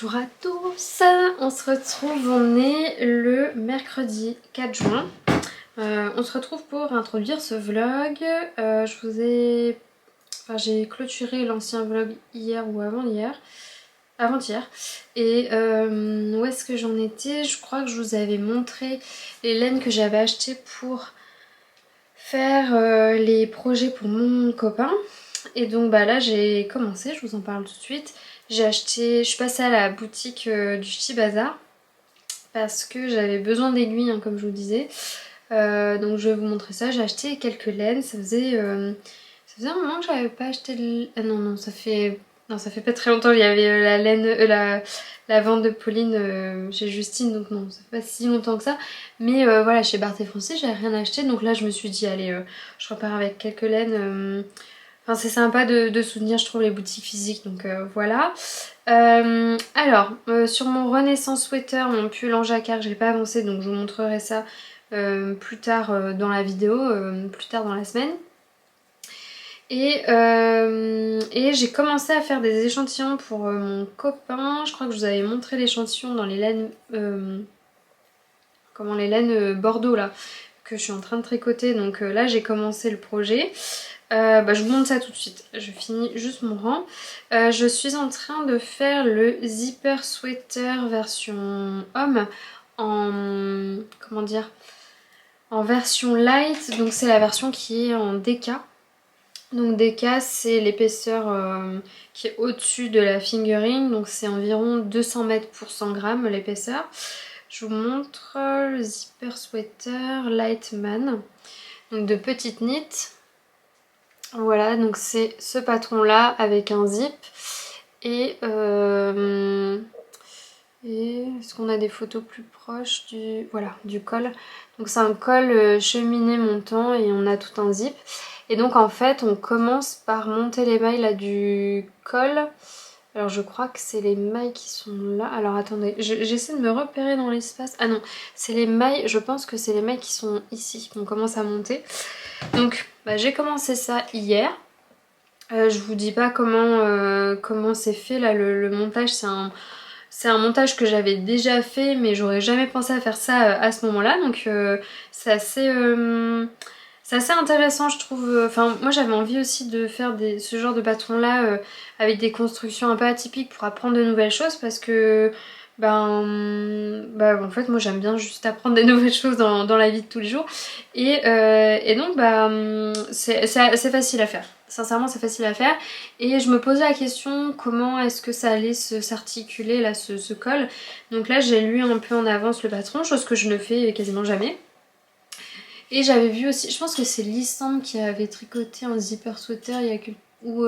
Bonjour à tous, on se retrouve, on est le mercredi 4 juin. On se retrouve pour introduire ce vlog. J'ai clôturé l'ancien vlog hier ou avant-hier. Avant-hier. Et où est-ce que j'en étais? Je crois que je vous avais montré les laines que j'avais achetées pour faire les projets pour mon copain. Et donc bah là j'ai commencé, je vous en parle tout de suite. Je suis passée à la boutique du Ch'ti Bazar parce que j'avais besoin d'aiguilles, hein, comme je vous disais. Donc je vais vous montrer ça. J'ai acheté quelques laines. Ça faisait un moment que j'avais pas acheté de... Ah non, ça fait pas très longtemps. Il y avait la laine, la vente de Pauline chez Justine. Donc non, ça fait pas si longtemps que ça. Mais voilà, chez Barth et Francis, j'avais rien acheté. Donc là, je me suis dit, allez, je repars avec quelques laines. Enfin, c'est sympa de soutenir, je trouve, les boutiques physiques, donc voilà. Sur mon Renaissance Sweater, mon pull en jacquard, j'ai pas avancé, donc je vous montrerai ça plus tard dans la vidéo, plus tard dans la semaine. Et j'ai commencé à faire des échantillons pour mon copain. Je crois que je vous avais montré l'échantillon dans les laines... les laines Bordeaux, là, que je suis en train de tricoter. Donc là, j'ai commencé le projet. Je vous montre ça tout de suite, je finis juste mon rang. Je suis en train de faire le zipper sweater version homme en... comment dire, en version light, donc c'est la version qui est en DK. Donc DK c'est l'épaisseur qui est au-dessus de la fingering, donc c'est environ 200 mètres pour 100 grammes l'épaisseur. Je vous montre le zipper sweater Lightman, donc de petite knit. Voilà, donc c'est ce patron là avec un zip et est-ce qu'on a des photos plus proches du col. Donc c'est un col cheminé montant et on a tout un zip. Et donc en fait on commence par monter les mailles là du col. Alors je crois que c'est les mailles qui sont là. Alors attendez, j'essaie de me repérer dans l'espace. Ah non, c'est les mailles, je pense que c'est les mailles qui sont ici qu'on commence à monter. Donc j'ai commencé ça hier. Je vous dis pas comment c'est fait là le montage, c'est un montage que j'avais déjà fait mais j'aurais jamais pensé à faire ça à ce moment là, donc c'est assez intéressant je trouve. Enfin moi j'avais envie aussi de faire ce genre de patron là avec des constructions un peu atypiques pour apprendre de nouvelles choses parce que en fait moi j'aime bien juste apprendre des nouvelles choses dans la vie de tous les jours et donc c'est facile à faire. Sincèrement c'est facile à faire et je me posais la question comment est-ce que ça allait s'articuler là ce col. Donc là j'ai lu un peu en avance le patron, chose que je ne fais quasiment jamais. Et j'avais vu aussi, je pense que c'est Lissandre qui avait tricoté un zipper sweater il y a ou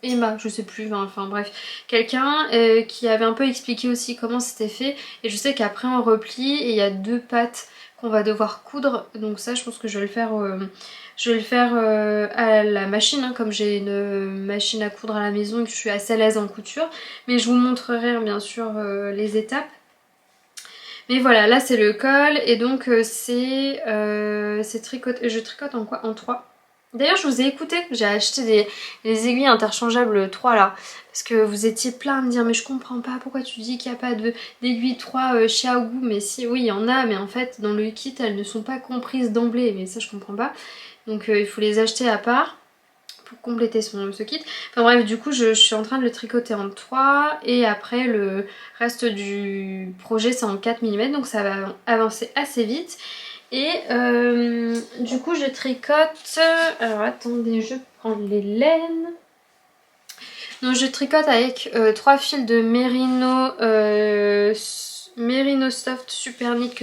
Emma, je sais plus, enfin bref, quelqu'un qui avait un peu expliqué aussi comment c'était fait. Et je sais qu'après on replie et il y a deux pattes qu'on va devoir coudre. Donc ça je pense que je vais le faire, à la machine, hein, comme j'ai une machine à coudre à la maison et que je suis assez à l'aise en couture. Mais je vous montrerai bien sûr les étapes. Mais voilà, là c'est le col et donc je tricote en quoi? En 3. D'ailleurs je vous ai écouté, j'ai acheté des aiguilles interchangeables 3 là. Parce que vous étiez plein à me dire mais je comprends pas pourquoi tu dis qu'il n'y a pas d'aiguilles 3 chez Aougou. Mais si, oui il y en a, mais en fait dans le kit elles ne sont pas comprises d'emblée. Mais ça je comprends pas. Donc il faut les acheter à part pour compléter ce kit. Enfin bref, du coup je suis en train de le tricoter en 3 et après le reste du projet c'est en 4 mm, donc ça va avancer assez vite. Et du coup je tricote, alors attendez, je prends les laines. Donc je tricote avec 3 fils de Merino Soft Super Knit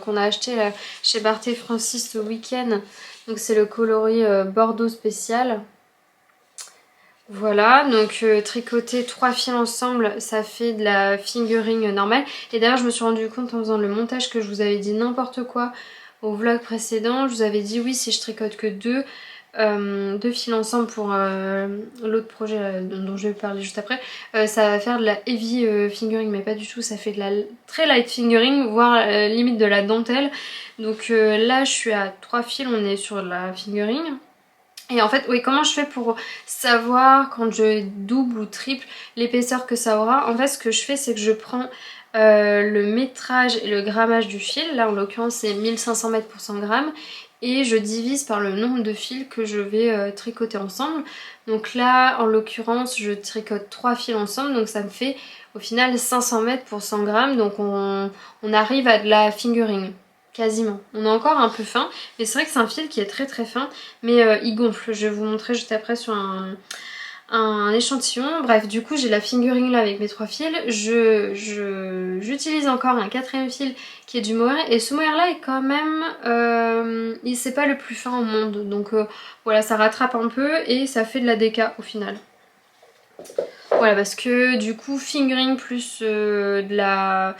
qu'on a acheté là, chez Barth et Francis ce week-end. Donc c'est le coloris Bordeaux spécial. Voilà, donc tricoter 3 fils ensemble, ça fait de la fingering normale. Et d'ailleurs, je me suis rendu compte en faisant le montage que je vous avais dit n'importe quoi au vlog précédent. Je vous avais dit oui, si je tricote que deux fils ensemble pour l'autre projet dont je vais parler juste après, ça va faire de la heavy fingering, mais pas du tout, ça fait de la très light fingering, voire limite de la dentelle. Donc là, je suis à 3 fils, on est sur la fingering. Et en fait, oui, comment je fais pour savoir quand je double ou triple l'épaisseur que ça aura? En fait, ce que je fais, c'est que je prends le métrage et le grammage du fil. Là, en l'occurrence, c'est 1500 mètres pour 100 grammes. Et je divise par le nombre de fils que je vais tricoter ensemble. Donc là, en l'occurrence, je tricote 3 fils ensemble. Donc ça me fait au final 500 mètres pour 100 grammes. Donc on arrive à de la fingering. Quasiment. On est encore un peu fin, mais c'est vrai que c'est un fil qui est très très fin, mais il gonfle. Je vais vous montrer juste après sur un échantillon. Bref, du coup j'ai la fingering là avec mes 3 fils. J'utilise encore un 4ème fil qui est du mohair, et ce mohair là est quand même... c'est pas le plus fin au monde, donc voilà, ça rattrape un peu et ça fait de la déca au final. Voilà, parce que du coup fingering plus de la...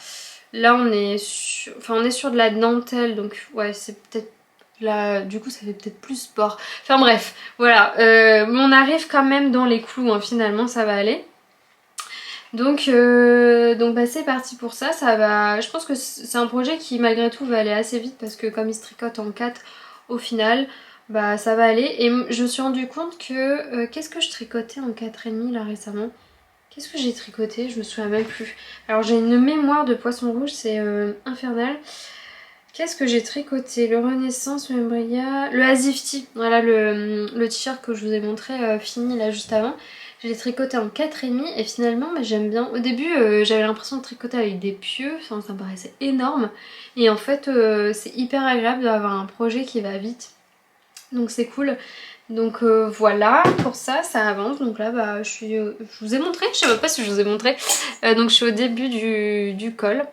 Là on est sur de la dentelle, donc ouais c'est peut-être là, du coup ça fait peut-être plus sport. Enfin bref, voilà, mais on arrive quand même dans les clous, hein, finalement ça va aller. Donc bah, c'est parti pour ça, ça va. Je pense que c'est un projet qui malgré tout va aller assez vite parce que comme il se tricote en 4 au final, bah ça va aller. Et je me suis rendu compte que qu'est-ce que je tricotais en 4,5 là récemment? Qu'est-ce que j'ai tricoté? Je me souviens même plus. Alors j'ai une mémoire de poisson rouge, c'est infernal. Qu'est-ce que j'ai tricoté? Le Renaissance, le Membria, le Azifty. Voilà le t-shirt que je vous ai montré fini là juste avant. Je l'ai tricoté en 4,5 et finalement bah, j'aime bien. Au début j'avais l'impression de tricoter avec des pieux, enfin, ça me paraissait énorme. Et en fait c'est hyper agréable d'avoir un projet qui va vite. Donc c'est cool. Donc voilà, pour ça, ça avance. Donc là, bah, je vous ai montré, je sais même pas si je vous ai montré. Donc je suis au début du col.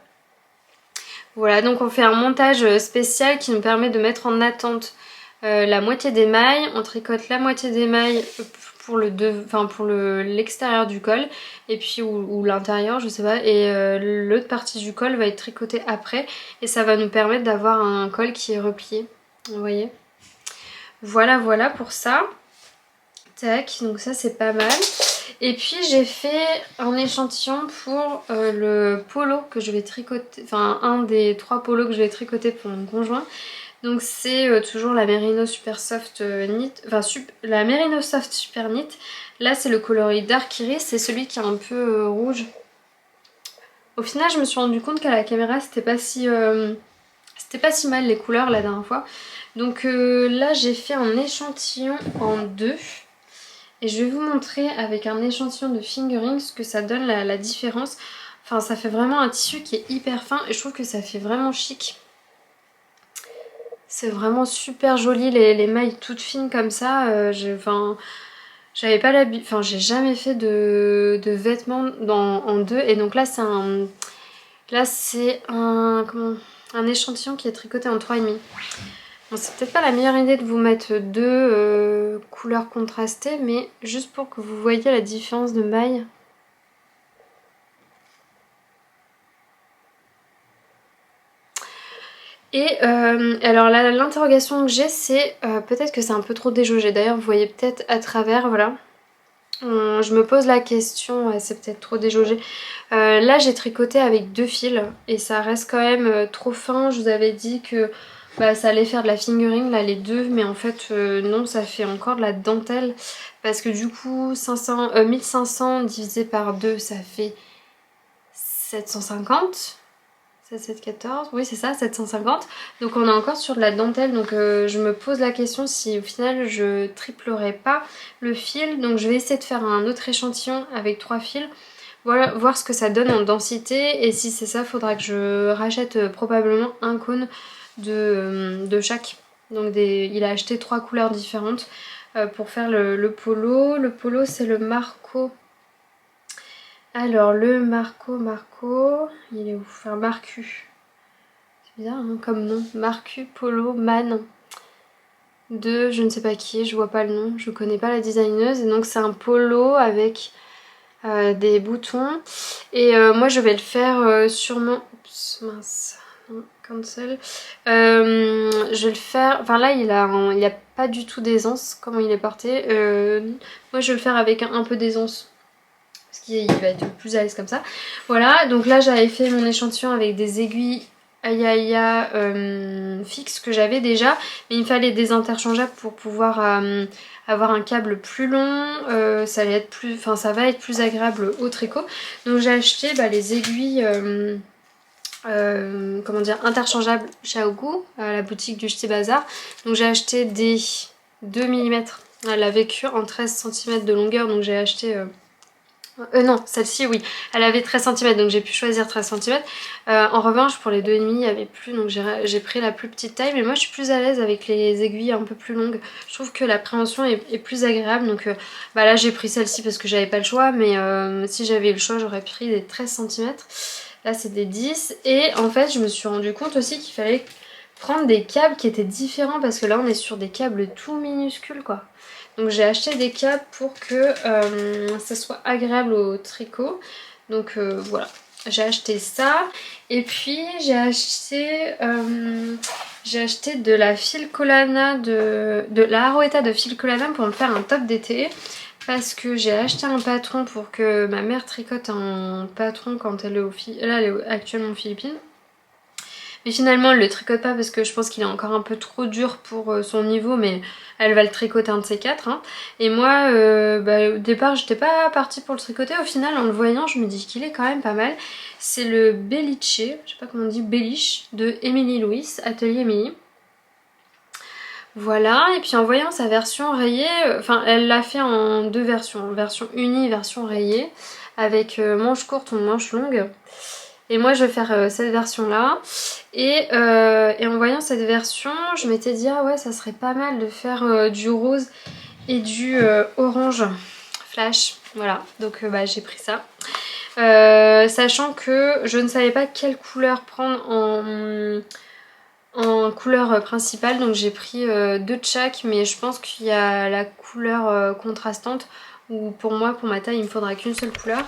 Voilà, donc on fait un montage spécial qui nous permet de mettre en attente la moitié des mailles. On tricote la moitié des mailles pour l'extérieur du col, et puis ou l'intérieur, je sais pas. Et l'autre partie du col va être tricotée après, et ça va nous permettre d'avoir un col qui est replié. Vous voyez? Voilà, voilà pour ça. Tac, donc ça c'est pas mal. Et puis j'ai fait un échantillon pour le polo que je vais tricoter, enfin un des 3 polos que je vais tricoter pour mon conjoint. Donc c'est toujours la Merino Super Soft Knit, enfin la Merino Soft Super Knit. Là c'est le coloris Dark Iris, c'est celui qui est un peu rouge. Au final je me suis rendu compte qu'à la caméra c'était pas si mal les couleurs la dernière fois. Donc là j'ai fait un échantillon en 2. Et je vais vous montrer avec un échantillon de fingering ce que ça donne la différence. Enfin ça fait vraiment un tissu qui est hyper fin et je trouve que ça fait vraiment chic. C'est vraiment super joli les mailles toutes fines comme ça. J'avais pas l'habitude, enfin j'ai jamais fait de vêtements en 2. Et donc là c'est un échantillon qui est tricoté en 3,5. Bon, c'est peut-être pas la meilleure idée de vous mettre 2 couleurs contrastées, mais juste pour que vous voyez la différence de maille. Et alors l'interrogation que j'ai, c'est peut-être que c'est un peu trop déjaugé. D'ailleurs vous voyez peut-être à travers, voilà. Je me pose la question, ouais, c'est peut-être trop déjaugé. Là j'ai tricoté avec 2 fils et ça reste quand même trop fin. Je vous avais dit que bah, ça allait faire de la fingering là les 2, mais en fait non, ça fait encore de la dentelle parce que du coup 1500 divisé par 2 ça fait 750. 714, oui c'est ça, 750. Donc on est encore sur de la dentelle, donc je me pose la question si au final je triplerai pas le fil. Donc je vais essayer de faire un autre échantillon avec 3 fils. Voilà, voir ce que ça donne en densité, et si c'est ça, faudra que je rachète probablement un cône de chaque. Donc il a acheté 3 couleurs différentes pour faire le polo. Le polo c'est le Marco. Alors le Marco, il est où? Enfin Marcu. C'est bizarre hein, comme nom. Marcu Polo Man. De je ne sais pas qui, je vois pas le nom, je connais pas la designeuse. Et donc c'est un polo avec des boutons. Et moi je vais le faire sûrement... Oups, mince. Non, cancel. Je vais le faire... Enfin là il y a pas du tout d'aisance comment il est porté. Moi je vais le faire avec un peu d'aisance. Parce qu'il va être plus à l'aise comme ça. Voilà, donc là j'avais fait mon échantillon avec des aiguilles Ayaya fixes que j'avais déjà. Mais il me fallait des interchangeables pour pouvoir avoir un câble plus long, ça allait être plus, enfin ça va être plus agréable au tricot. Donc j'ai acheté les aiguilles comment dire, interchangeables Xiaogu à la boutique du Ch'ti Bazar. Donc j'ai acheté des 2 mm. Elle avait que en 13 cm de longueur, donc j'ai acheté non, celle-ci oui, elle avait 13 cm, donc j'ai pu choisir 13 cm. En revanche pour les 2,5 il n'y avait plus, donc j'ai pris la plus petite taille. Mais moi je suis plus à l'aise avec les aiguilles un peu plus longues. Je trouve que la préhension est plus agréable. Donc là j'ai pris celle-ci parce que j'avais pas le choix. Mais si j'avais eu le choix j'aurais pris des 13 cm. Là c'est des 10. Et en fait je me suis rendu compte aussi qu'il fallait prendre des câbles qui étaient différents. Parce que là on est sur des câbles tout minuscules quoi. Donc j'ai acheté des câbles pour que ça soit agréable au tricot. Donc voilà, j'ai acheté ça. Et puis j'ai acheté de la fil Collana, de la Aroeta de fil Collana pour me faire un top d'été. Parce que j'ai acheté un patron pour que ma mère tricote un patron quand elle est là elle est actuellement aux Philippines. Mais finalement elle le tricote pas parce que je pense qu'il est encore un peu trop dur pour son niveau, mais elle va le tricoter un de ces quatre. Hein. Et moi au départ j'étais pas partie pour le tricoter, au final en le voyant je me dis qu'il est quand même pas mal. C'est le Bellice, je sais pas comment on dit, Belliche de Émilie Louis, Atelier Émilie. Voilà, et puis en voyant sa version rayée, enfin elle l'a fait en deux versions, version unie, version rayée, avec manche courte ou manche longue. Et moi je vais faire cette version là. Et en voyant cette version, je m'étais dit ah ouais ça serait pas mal de faire du rose et du orange flash. Voilà, donc j'ai pris ça. Sachant que je ne savais pas quelle couleur prendre en couleur principale. Donc j'ai pris deux de chaque, mais je pense qu'il y a la couleur contrastante. Ou pour moi, pour ma taille, il me faudra qu'une seule couleur.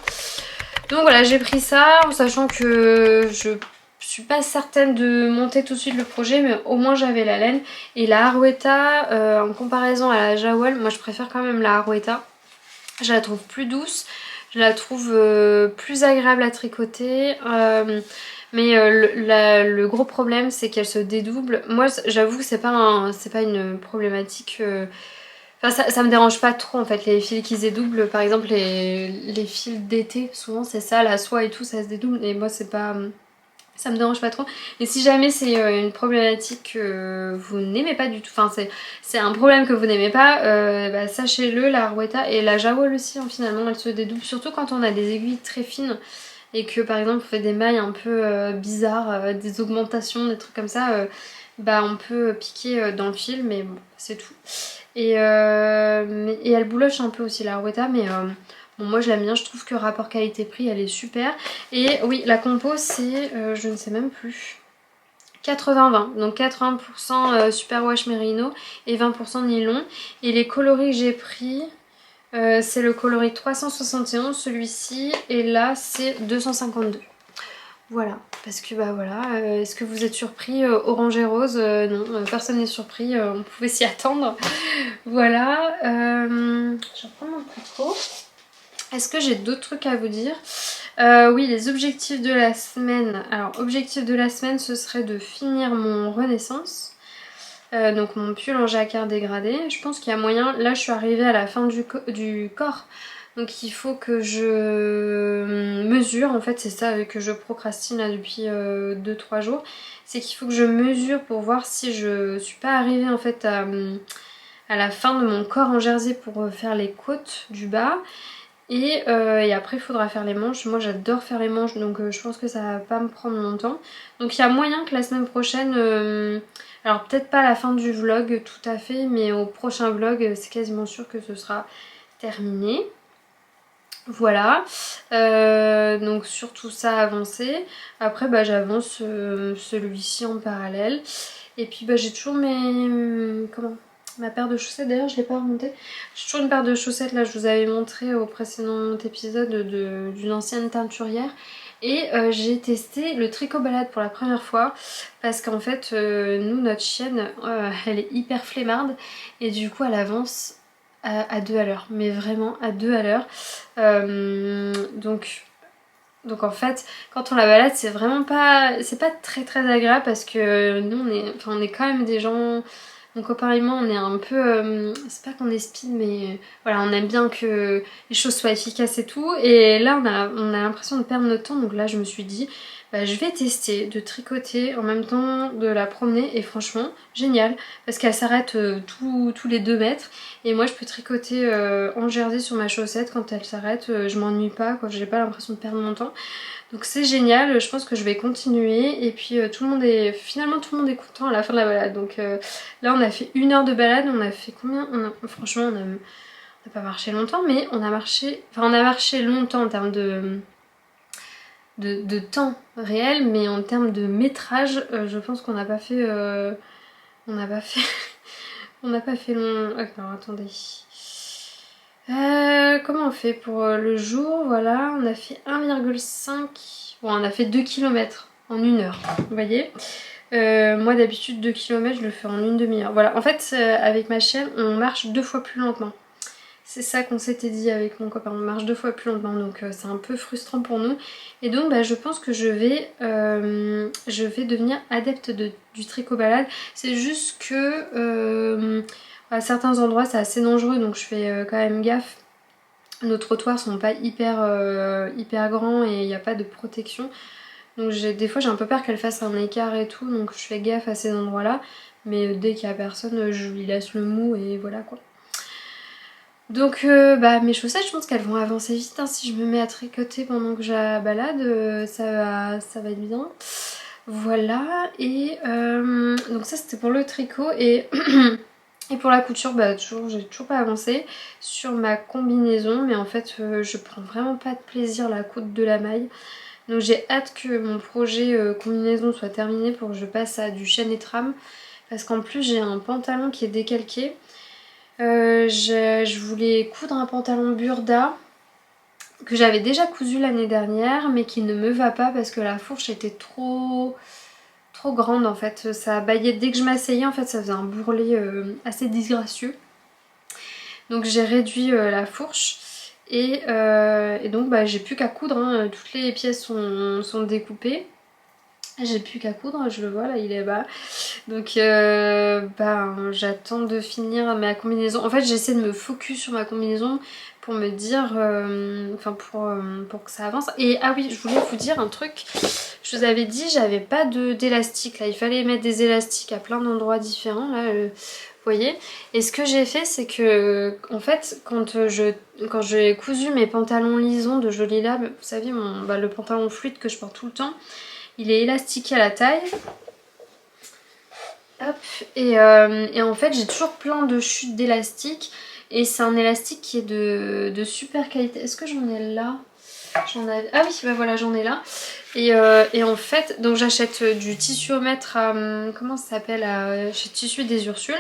Donc voilà, j'ai pris ça en sachant que je suis pas certaine de monter tout de suite le projet, mais au moins j'avais la laine. Et la Arouetta, en comparaison à la Jawol, moi je préfère quand même la Arouetta. Je la trouve plus douce, je la trouve plus agréable à tricoter. Mais le gros problème c'est qu'elle se dédouble. Moi j'avoue que c'est pas une problématique... Enfin, ça me dérange pas trop en fait, les fils qui se dédoublent, par exemple les fils d'été, souvent c'est ça, la soie et tout, ça se dédouble, et moi c'est pas... Ça me dérange pas trop. Et si jamais c'est une problématique que vous n'aimez pas du tout, enfin c'est un problème que vous n'aimez pas, sachez-le, la Arouetta et la Jawol aussi, hein, finalement, elle se dédouble, surtout quand on a des aiguilles très fines et que par exemple on fait des mailles un peu bizarres, des augmentations, des trucs comme ça, on peut piquer dans le fil, mais bon, c'est tout. Et elle bouloche un peu aussi la Arouetta, mais bon, moi je l'aime bien, je trouve que rapport qualité-prix elle est super. Et oui, la compo c'est, je ne sais même plus, 80-20, donc 80% superwash merino et 20% nylon. Et les coloris que j'ai pris, c'est le coloris 371 celui-ci, et là c'est 252. Voilà, parce que voilà, est-ce que vous êtes surpris, orange et rose? Non, personne n'est surpris, on pouvait s'y attendre. Voilà, je vais reprendre mon tricot. Est-ce que j'ai d'autres trucs à vous dire? Oui, les objectifs de la semaine. Alors, objectif de la semaine, ce serait de finir mon Renaissance. Donc mon pull en jacquard dégradé. Je pense qu'il y a moyen. Là, je suis arrivée à la fin du corps. Donc il faut que je mesure. En fait, c'est ça que je procrastine là depuis 2-3 jours. C'est qu'il faut que je mesure pour voir si je suis pas arrivée en fait à la fin de mon corps en jersey pour faire les côtes du bas. Et après il faudra faire les manches. Moi j'adore faire les manches, donc je pense que ça va pas me prendre longtemps. Donc il y a moyen que la semaine prochaine, alors peut-être pas à la fin du vlog tout à fait, mais au prochain vlog c'est quasiment sûr que ce sera terminé. Voilà, donc sur tout ça avancé. Après j'avance celui-ci en parallèle. Et puis j'ai toujours ma paire de chaussettes, d'ailleurs je l'ai pas remontée. J'ai toujours une paire de chaussettes, là je vous avais montré au précédent épisode d'une ancienne teinturière. Et j'ai testé le tricot balade pour la première fois parce qu'en fait nous notre chienne elle est hyper flemmarde et du coup elle avance à 2 à l'heure, mais vraiment à 2 à l'heure. Donc en fait quand on la balade c'est vraiment pas, c'est pas très très agréable parce que nous on est quand même des gens Mon copain et moi on est un peu, c'est pas qu'on est speed mais voilà, on aime bien que les choses soient efficaces et tout. Et là on a l'impression de perdre notre temps, donc là je me suis dit bah, je vais tester de tricoter en même temps de la promener et franchement génial parce qu'elle s'arrête tous les 2 mètres et moi je peux tricoter en jersey sur ma chaussette quand elle s'arrête, je m'ennuie pas quoi, j'ai pas l'impression de perdre mon temps. Donc c'est génial, je pense que je vais continuer et puis finalement tout le monde est content à la fin de la balade. Donc là on a fait 1 heure de balade, on a fait combien franchement on a pas marché longtemps mais on a marché longtemps en termes de temps réel, mais en termes de métrage je pense qu'on n'a pas fait on n'a pas fait on n'a pas fait long. Alors attendez. Comment on fait pour le jour? Voilà, on a fait 1,5. Bon, on a fait 2 km en 1 heure, vous voyez. Moi d'habitude 2 km je le fais en une demi-heure. Voilà, en fait avec ma chienne on marche 2 fois plus lentement. C'est ça qu'on s'était dit avec mon copain, on marche 2 fois plus lentement donc c'est un peu frustrant pour nous. Et donc bah, je pense que je vais devenir adepte du tricot balade. C'est juste que à certains endroits c'est assez dangereux donc je fais quand même gaffe. Nos trottoirs sont pas hyper grands et il n'y a pas de protection. Donc des fois j'ai un peu peur qu'elle fasse un écart et tout, donc je fais gaffe à ces endroits là. Mais dès qu'il y a personne, je lui laisse le mou et voilà quoi. Donc bah mes chaussettes je pense qu'elles vont avancer vite hein. Si je me mets à tricoter pendant que je la balade, ça va être bien. Voilà, et donc ça c'était pour le tricot et... Et pour la couture, bah j'ai toujours pas avancé sur ma combinaison, mais en fait je prends vraiment pas de plaisir à la coudre de la maille. Donc j'ai hâte que mon projet combinaison soit terminé pour que je passe à du chaîne et trame. Parce qu'en plus j'ai un pantalon qui est décalqué. Je voulais coudre un pantalon burda que j'avais déjà cousu l'année dernière, mais qui ne me va pas parce que la fourche était trop grande en fait. Ça baillait dès que je m'asseyais, en fait ça faisait un bourrelet assez disgracieux. Donc j'ai réduit la fourche et donc bah, j'ai plus qu'à coudre, hein. Toutes les pièces sont découpées. J'ai plus qu'à coudre, je le vois là, il est bas. Donc bah, j'attends de finir ma combinaison. En fait j'essaie de me focus sur ma combinaison pour me dire, pour que ça avance. Et ah oui, je voulais vous dire un truc. Je vous avais dit, j'avais pas d'élastique là. Il fallait mettre des élastiques à plein d'endroits différents là. Vous voyez. Et ce que j'ai fait, c'est que en fait, quand j'ai cousu mes pantalons lisons de Jolie Lab, vous savez, le pantalon fluide que je porte tout le temps, il est élastiqué à la taille. Hop. Et en fait, j'ai toujours plein de chutes d'élastique. Et c'est un élastique qui est de super qualité. Est-ce que j'en ai là? Ah oui, bah voilà, j'en ai là. Et en fait, donc j'achète du tissuomètre à... Comment ça s'appelle chez Tissu des Ursules.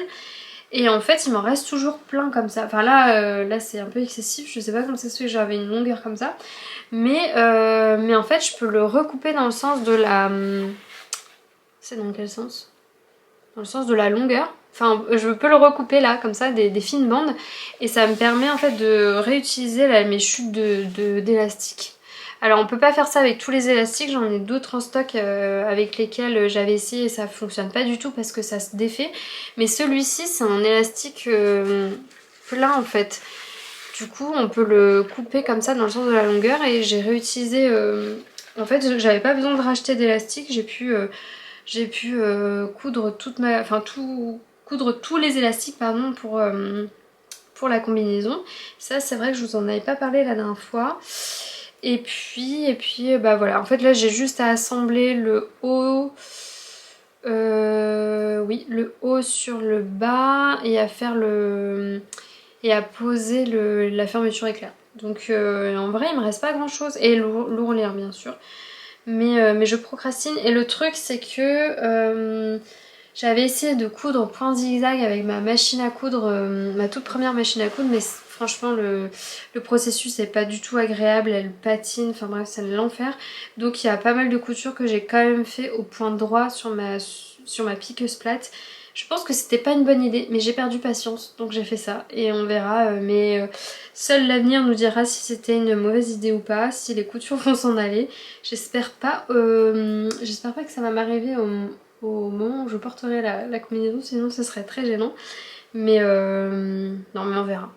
Et en fait, il m'en reste toujours plein comme ça. Enfin là c'est un peu excessif. Je sais pas comment ça se fait que j'avais une longueur comme ça. Mais en fait, je peux le recouper dans le sens de la... C'est dans quel sens? Dans le sens de la longueur. Enfin, je peux le recouper là, comme ça, des fines bandes. Et ça me permet en fait de réutiliser là, mes chutes d'élastique. Alors on peut pas faire ça avec tous les élastiques, j'en ai d'autres en stock avec lesquels j'avais essayé et ça fonctionne pas du tout parce que ça se défait. Mais celui-ci c'est un élastique plein en fait. Du coup on peut le couper comme ça dans le sens de la longueur et j'ai réutilisé... En fait j'avais pas besoin de racheter d'élastique, j'ai pu coudre coudre tous les élastiques pardon, pour la combinaison. Ça c'est vrai que je vous en avais pas parlé la dernière fois. Et puis bah voilà, en fait là j'ai juste à assembler le haut, oui le haut sur le bas et à faire et à poser la fermeture éclair. Donc en vrai il me reste pas grand chose, et l'ourlet bien sûr. Mais je procrastine et le truc c'est que j'avais essayé de coudre en point zigzag avec ma machine à coudre, ma toute première machine à coudre, mais franchement le processus est pas du tout agréable, elle patine, enfin bref c'est l'enfer. Donc il y a pas mal de coutures que j'ai quand même fait au point droit sur ma piqueuse plate. Je pense que c'était pas une bonne idée, mais j'ai perdu patience, donc j'ai fait ça et on verra. Seul l'avenir nous dira si c'était une mauvaise idée ou pas, si les coutures vont s'en aller. J'espère pas que ça va m'arriver au moment où je porterai la combinaison, sinon ce serait très gênant. Mais non mais on verra.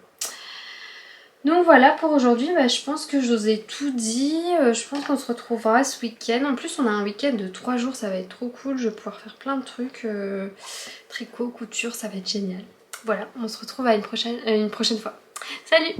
Donc voilà pour aujourd'hui, bah, je pense que je vous ai tout dit. Je pense qu'on se retrouvera ce week-end. En plus on a un week-end de 3 jours, ça va être trop cool. Je vais pouvoir faire plein de trucs. Tricot, couture, ça va être génial. Voilà, on se retrouve à une prochaine fois. Salut!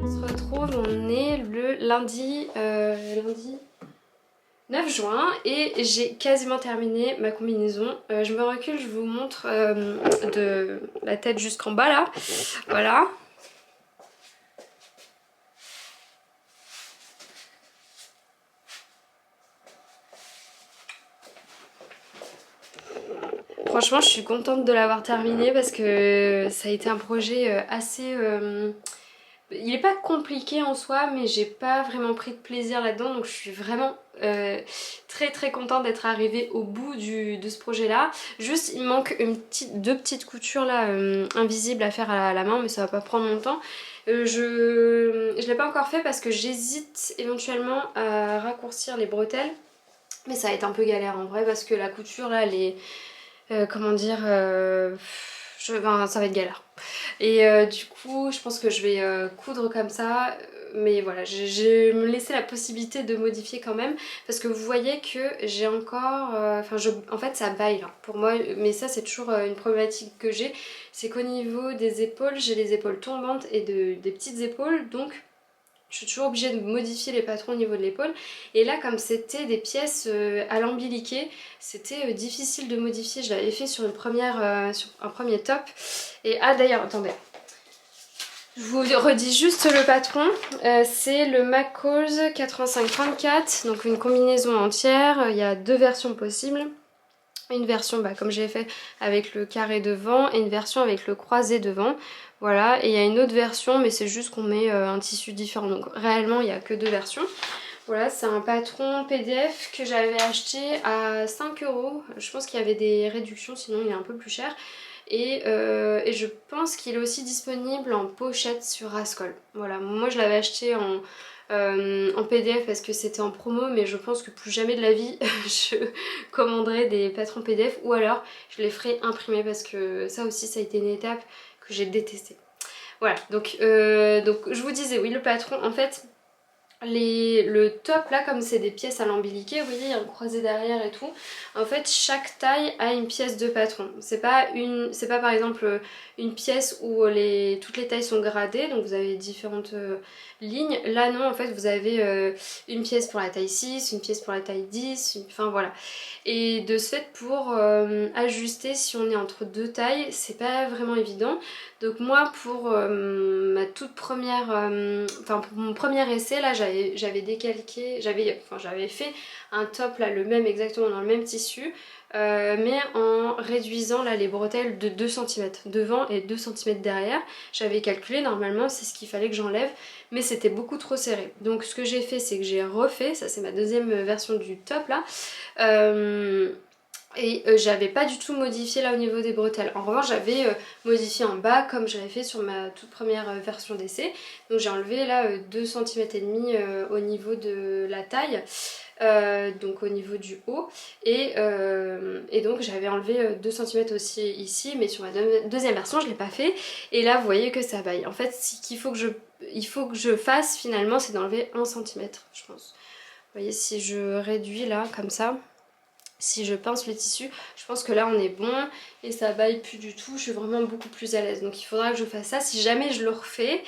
On se retrouve, on est le lundi 9 juin et j'ai quasiment terminé ma combinaison. Je me recule, je vous montre de la tête jusqu'en bas là. Voilà. Franchement, je suis contente de l'avoir terminé parce que ça a été un projet assez... Il n'est pas compliqué en soi, mais j'ai pas vraiment pris de plaisir là-dedans, donc je suis vraiment très contente d'être arrivée au bout de ce projet-là. Juste, il me manque deux petites coutures là, invisibles à faire à la main, mais ça va pas prendre longtemps. Je l'ai pas encore fait parce que j'hésite éventuellement à raccourcir les bretelles, mais ça va être un peu galère en vrai parce que la couture là, elle est... comment dire... ben, ça va être galère. Et du coup, je pense que je vais coudre comme ça. Mais voilà, j'ai me laissé la possibilité de modifier quand même. Parce que vous voyez que j'ai encore... en fait, ça baille là, pour moi. Mais ça, c'est toujours une problématique que j'ai. C'est qu'au niveau des épaules, j'ai les épaules tombantes et des petites épaules. Donc... je suis toujours obligée de modifier les patrons au niveau de l'épaule. Et là, comme c'était des pièces à l'embiliqué, c'était difficile de modifier. Je l'avais fait sur sur un premier top. Et ah d'ailleurs, attendez. Je vous redis juste le patron. C'est le McCall's 8534. Donc une combinaison entière. Il y a deux versions possibles. Une version bah, comme j'ai fait avec le carré devant et une version avec le croisé devant. Voilà, et il y a une autre version mais c'est juste qu'on met un tissu différent. Donc réellement il n'y a que deux versions. Voilà, c'est un patron PDF que j'avais acheté à 5 €. Je pense qu'il y avait des réductions, sinon il est un peu plus cher. Et je pense qu'il est aussi disponible en pochette sur Rascol. Voilà, moi je l'avais acheté en PDF parce que c'était en promo, mais je pense que plus jamais de la vie je commanderai des patrons PDF ou alors je les ferai imprimer parce que ça aussi ça a été une étape que j'ai détestée. Voilà, donc je vous disais, oui, le patron, en fait, le top là, comme c'est des pièces à l'embiliqué, vous voyez, il y a un croisé derrière et tout. En fait, chaque taille a une pièce de patron. C'est pas par exemple une pièce où toutes les tailles sont gradées, donc vous avez différentes lignes. Là non, en fait, vous avez une pièce pour la taille 6, une pièce pour la taille 10, enfin voilà. Et de ce fait, pour ajuster si on est entre deux tailles, c'est pas vraiment évident. Donc moi, pour ma toute première, pour mon premier essai, là, j'avais décalqué, j'avais fait un top là, le même, exactement dans le même tissu, mais en réduisant là les bretelles de 2 cm devant et 2 cm derrière. J'avais calculé, normalement c'est ce qu'il fallait que j'enlève, mais c'était beaucoup trop serré. Donc ce que j'ai fait, c'est que j'ai refait, ça c'est ma deuxième version du top là, j'avais pas du tout modifié là au niveau des bretelles. En revanche, j'avais modifié en bas comme j'avais fait sur ma toute première version d'essai. Donc j'ai enlevé là 2 cm et demi au niveau de la taille, donc au niveau du haut. Et donc j'avais enlevé 2 cm aussi ici, mais sur ma deuxième version je l'ai pas fait. Et là vous voyez que ça baille. En fait, ce qu'il faut que je fasse finalement, c'est d'enlever 1 cm, je pense. Vous voyez, si je réduis là comme ça, si je pince le tissu, je pense que là on est bon et ça baille plus du tout, je suis vraiment beaucoup plus à l'aise. Donc il faudra que je fasse ça si jamais je le refais,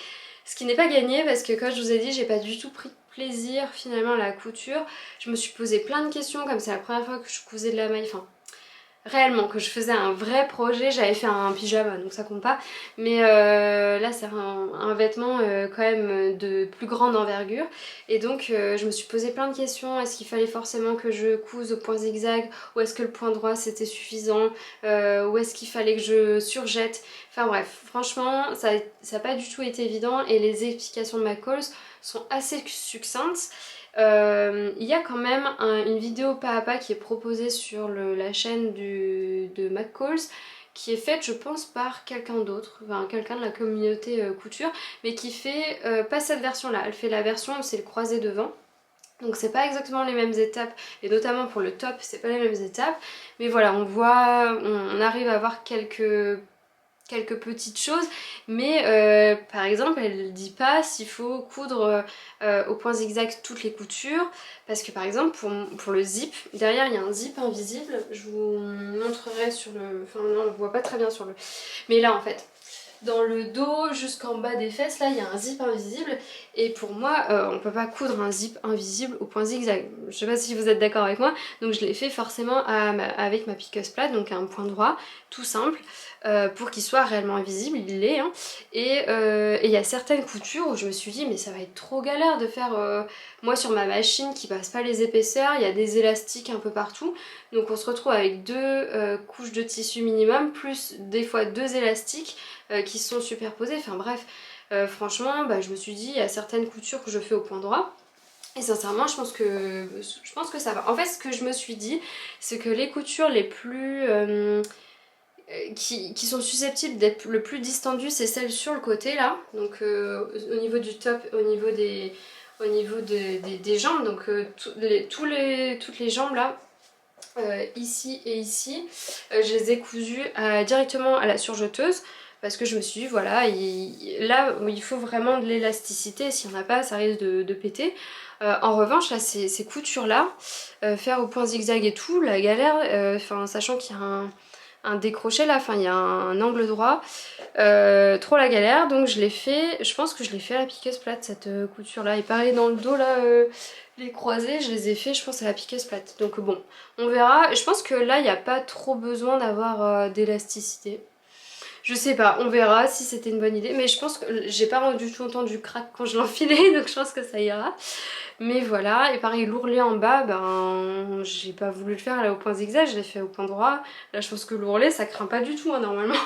ce qui n'est pas gagné parce que comme je vous ai dit, j'ai pas du tout pris plaisir finalement à la couture. Je me suis posé plein de questions, comme c'est la première fois que je cousais de la maille, enfin réellement, que je faisais un vrai projet, j'avais fait un pyjama donc ça compte pas, mais là c'est un vêtement quand même de plus grande envergure et donc je me suis posé plein de questions. Est-ce qu'il fallait forcément que je couse au point zigzag ou est-ce que le point droit c'était suffisant, ou est-ce qu'il fallait que je surjette, enfin bref, franchement ça n'a pas du tout été évident et les explications de McCalls sont assez succinctes. Il y a quand même une vidéo pas à pas qui est proposée sur la chaîne de McCalls qui est faite je pense par quelqu'un d'autre, enfin quelqu'un de la communauté couture, mais qui fait pas cette version là, elle fait la version où c'est le croisé devant. Donc c'est pas exactement les mêmes étapes et notamment pour le top c'est pas les mêmes étapes, mais voilà on voit, on arrive à voir quelques petites choses, mais par exemple elle dit pas s'il faut coudre au point zigzag toutes les coutures, parce que par exemple pour le zip, derrière il y a un zip invisible, je vous montrerai sur le... enfin non on le voit pas très bien sur le... mais là en fait dans le dos jusqu'en bas des fesses là il y a un zip invisible et pour moi on peut pas coudre un zip invisible au point zigzag, je sais pas si vous êtes d'accord avec moi, donc je l'ai fait forcément avec ma piqueuse plate, donc à un point droit tout simple, pour qu'il soit réellement invisible, il l'est hein. Et il y a certaines coutures où je me suis dit mais ça va être trop galère de faire, moi sur ma machine qui passe pas les épaisseurs, il y a des élastiques un peu partout, donc on se retrouve avec deux couches de tissu minimum plus des fois deux élastiques qui sont superposés, enfin bref, franchement bah, je me suis dit il y a certaines coutures que je fais au point droit et sincèrement je pense que ça va. En fait ce que je me suis dit c'est que les coutures les plus qui sont susceptibles d'être le plus distendues c'est celles sur le côté là, donc au niveau du top, au niveau des jambes, donc toutes les jambes là, ici et ici, je les ai cousues directement à la surjeteuse parce que je me suis dit voilà, là il faut vraiment de l'élasticité, s'il n'y en a pas ça risque de péter. En revanche là ces coutures là, faire au point zigzag et tout, la galère, sachant qu'il y a un décroché là, enfin il y a un angle droit, trop la galère, donc je l'ai fait, je pense que je l'ai fait à la piqueuse plate cette couture là, et pareil dans le dos là, les croisés je les ai fait je pense à la piqueuse plate, donc bon on verra. Je pense que là il n'y a pas trop besoin d'avoir d'élasticité, je sais pas, on verra si c'était une bonne idée, mais je pense que j'ai pas du tout entendu crack quand je l'enfilais donc je pense que ça ira. Mais voilà, et pareil l'ourlet en bas, ben j'ai pas voulu le faire là au point zigzag, je l'ai fait au point droit. Là je pense que l'ourlet ça craint pas du tout hein, normalement.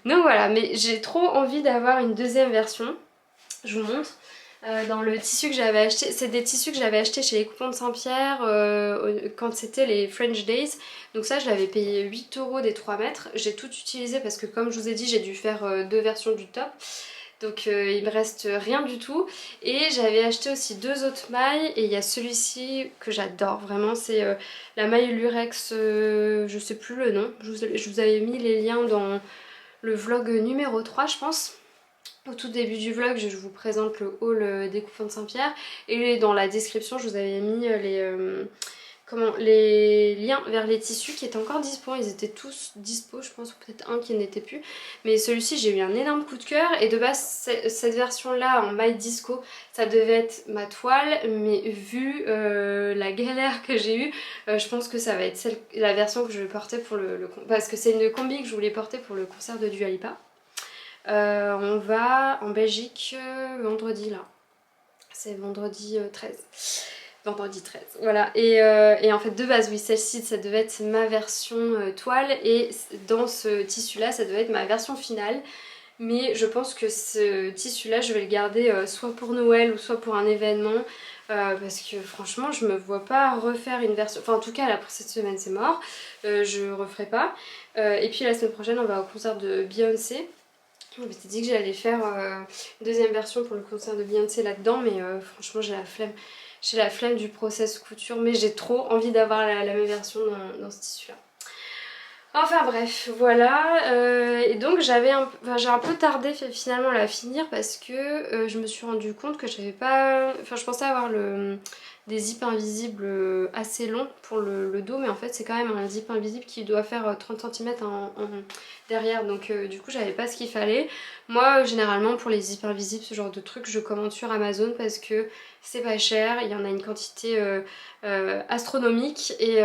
Donc voilà, mais j'ai trop envie d'avoir une deuxième version, je vous montre. Dans le tissu que j'avais acheté, c'est des tissus que j'avais acheté chez les Coupons de Saint-Pierre quand c'était les French Days. Donc ça je l'avais payé 8 € des 3 mètres. J'ai tout utilisé parce que comme je vous ai dit j'ai dû faire deux versions du top. Donc il me reste rien du tout. Et j'avais acheté aussi deux autres mailles et il y a celui-ci que j'adore vraiment, c'est la maille Lurex, je sais plus le nom. Je vous avais mis les liens dans le vlog numéro 3 je pense. Au tout début du vlog, je vous présente le haul des Coupons de Saint-Pierre et dans la description, je vous avais mis les liens vers les tissus qui étaient encore dispo. Ils étaient tous dispo, je pense, ou peut-être un qui n'était plus. Mais celui-ci, j'ai eu un énorme coup de cœur et de base, cette version-là en maille disco, ça devait être ma toile, mais vu la galère que j'ai eue, je pense que ça va être la version que je vais porter pour parce que c'est une combi que je voulais porter pour le concert de Dua Lipa. On va en Belgique vendredi là, c'est vendredi 13. Vendredi 13, voilà. Et en fait de base oui celle-ci ça devait être ma version toile et dans ce tissu là ça devait être ma version finale. Mais je pense que ce tissu là je vais le garder soit pour Noël ou soit pour un événement. Parce que franchement je me vois pas refaire une version, enfin en tout cas là pour cette semaine c'est mort, je referai pas. Et puis la semaine prochaine on va au concert de Beyoncé. Je m'étais dit que j'allais faire une deuxième version pour le concert de Beyoncé là-dedans, mais franchement j'ai la flemme. J'ai la flemme du process couture, mais j'ai trop envie d'avoir la même version dans ce tissu-là. Enfin bref, voilà. Et donc j'ai un peu tardé finalement à la finir parce que je me suis rendu compte que j'avais pas... Enfin je pensais avoir des zips invisibles assez longs pour le dos, mais en fait c'est quand même un zip invisible qui doit faire 30 cm derrière, donc du coup j'avais pas ce qu'il fallait. Moi généralement pour les zips invisibles, ce genre de trucs, je commande sur Amazon parce que c'est pas cher, il y en a une quantité astronomique, et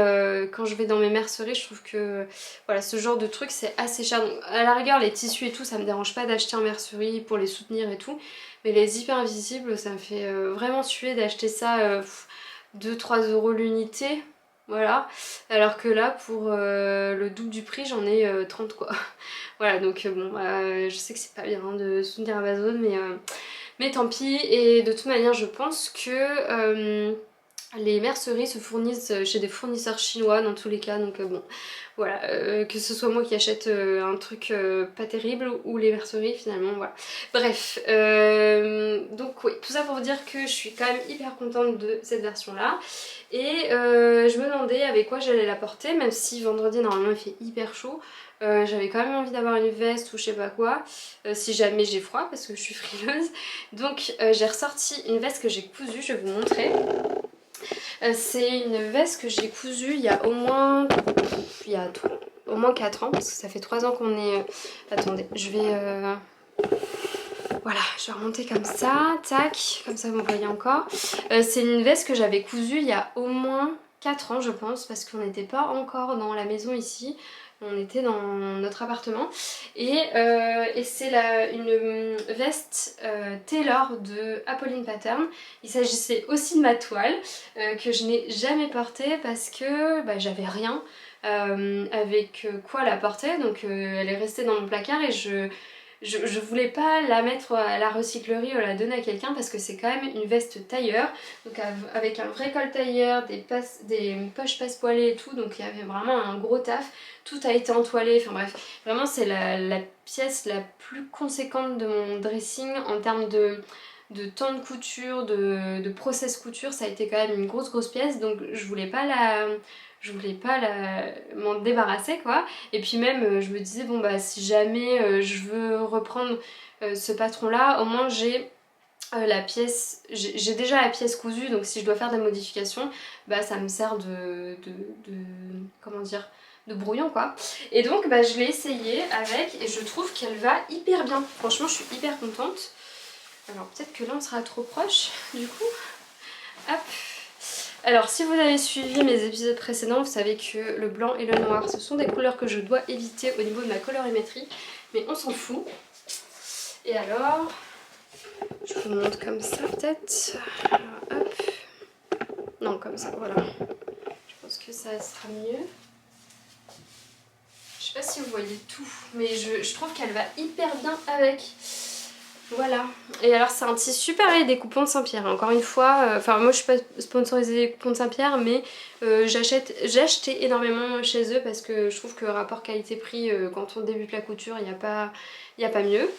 quand je vais dans mes merceries, je trouve que voilà, ce genre de truc c'est assez cher. Donc, à la rigueur les tissus et tout, ça me dérange pas d'acheter en mercerie pour les soutenir et tout, mais les zips invisibles, ça me fait vraiment suer d'acheter ça 2-3 euros l'unité. Voilà, alors que là pour le double du prix j'en ai 30 quoi. Voilà, donc bon, je sais que c'est pas bien hein, de soutenir Amazon, mais tant pis. Et de toute manière je pense que les merceries se fournissent chez des fournisseurs chinois dans tous les cas, donc bon, voilà, que ce soit moi qui achète un truc pas terrible ou les merceries finalement, voilà. Bref, donc oui, tout ça pour vous dire que je suis quand même hyper contente de cette version là. Et je me demandais avec quoi j'allais la porter, même si vendredi normalement il fait hyper chaud. J'avais quand même envie d'avoir une veste ou je sais pas quoi, si jamais j'ai froid parce que je suis frileuse. Donc j'ai ressorti une veste que j'ai cousue, je vais vous montrer. C'est une veste que j'ai cousue il y a au moins 4 ans, parce que ça fait 3 ans qu'on est... Attendez, je vais... Voilà, je vais remonter comme ça, tac, comme ça vous voyez encore. C'est une veste que j'avais cousue il y a au moins 4 ans je pense, parce qu'on n'était pas encore dans la maison ici. On était dans notre appartement et c'est une veste Taylor de Apolline Pattern. Il s'agissait aussi de ma toile que je n'ai jamais portée parce que bah, j'avais rien avec quoi la porter, donc elle est restée dans mon placard et je voulais pas la mettre à la recyclerie ou la donner à quelqu'un parce que c'est quand même une veste tailleur, donc avec un vrai col tailleur, des poches passe-poilées et tout, donc il y avait vraiment un gros taf, tout a été entoilé, enfin bref, vraiment c'est la pièce la plus conséquente de mon dressing en termes de temps de couture, de process couture, ça a été quand même une grosse pièce, donc je voulais pas m'en débarrasser quoi. Et puis même je me disais bon bah si jamais je veux reprendre ce patron là, au moins j'ai la pièce, j'ai déjà la pièce cousue, donc si je dois faire des modifications, bah ça me sert comment dire, de brouillon quoi. Et donc bah je l'ai essayé avec et je trouve qu'elle va hyper bien. Franchement je suis hyper contente. Alors peut-être que là on sera trop proche du coup. Hop. Alors si vous avez suivi mes épisodes précédents, vous savez que le blanc et le noir, ce sont des couleurs que je dois éviter au niveau de ma colorimétrie, mais on s'en fout. Et alors, je vous montre comme ça peut-être. Alors hop. Non, comme ça, voilà. Je pense que ça sera mieux. Je sais pas si vous voyez tout, mais je trouve qu'elle va hyper bien avec. Voilà, et alors c'est un tissu pareil des coupons de Saint-Pierre, encore une fois, enfin moi je suis pas sponsorisée des coupons de Saint-Pierre, mais j'ai acheté énormément chez eux parce que je trouve que rapport qualité-prix quand on débute la couture il n'y a pas mieux.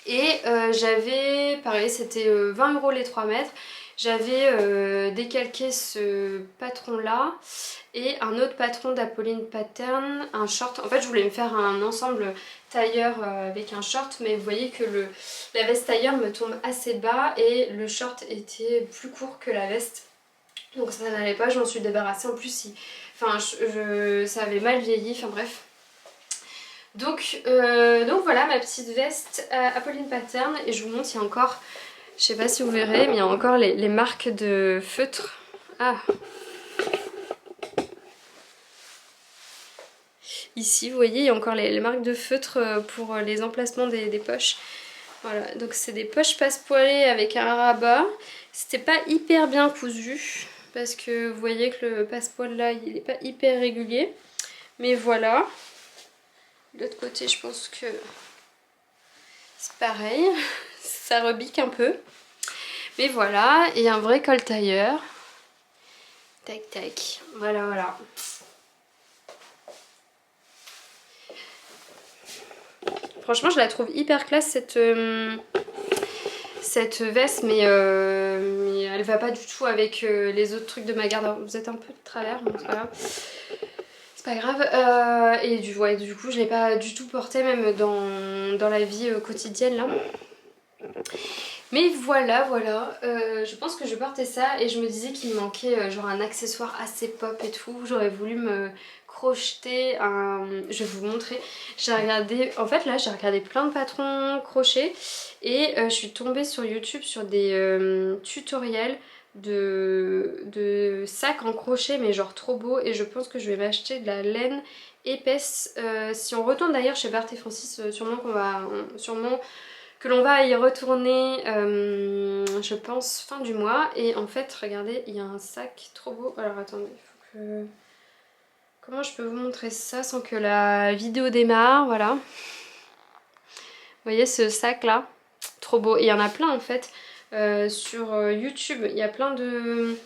Et j'avais, pareil c'était 20 € les 3 mètres, j'avais décalqué ce patron là et un autre patron d'Apolline Pattern, un short. En fait je voulais me faire un ensemble tailleur avec un short, mais vous voyez que la veste tailleur me tombe assez bas et le short était plus court que la veste, donc ça n'allait pas, je m'en suis débarrassée. En plus ça avait mal vieilli, enfin bref. Donc voilà ma petite veste Apolline Pattern, et je vous montre, il y a encore, je sais pas si vous verrez, mais il y a encore les marques de feutre. Ah, ici vous voyez il y a encore les marques de feutre pour les emplacements des poches. Voilà, donc c'est des poches passe-poilées avec un rabat. C'était pas hyper bien cousu parce que vous voyez que le passe-poil là il est pas hyper régulier, mais voilà. De l'autre côté je pense que c'est pareil, ça rebique un peu, mais voilà. Et un vrai col tailleur, tac tac, voilà. Franchement je la trouve hyper classe cette veste, mais elle va pas du tout avec les autres trucs de ma garde. Vous êtes un peu de travers, bon c'est pas grave. C'est pas grave. Et du coup je l'ai pas du tout portée même dans la vie quotidienne là. Mais voilà, je pense que je portais ça et je me disais qu'il me manquait genre un accessoire assez pop et tout. J'aurais voulu me crocheter un... Je vais vous montrer. J'ai regardé... En fait là j'ai regardé plein de patrons crochets et je suis tombée sur YouTube sur des tutoriels de sacs en crochet mais genre trop beau, et je pense que je vais m'acheter de la laine épaisse. Si on retourne d'ailleurs chez Bart et Francis, sûrement que l'on va y retourner, je pense, fin du mois. Et en fait, regardez, il y a un sac trop beau. Alors attendez, il faut que... Comment je peux vous montrer ça sans que la vidéo démarre? Voilà. Vous voyez ce sac là? Trop beau. Et il y en a plein en fait sur YouTube. Il y a plein de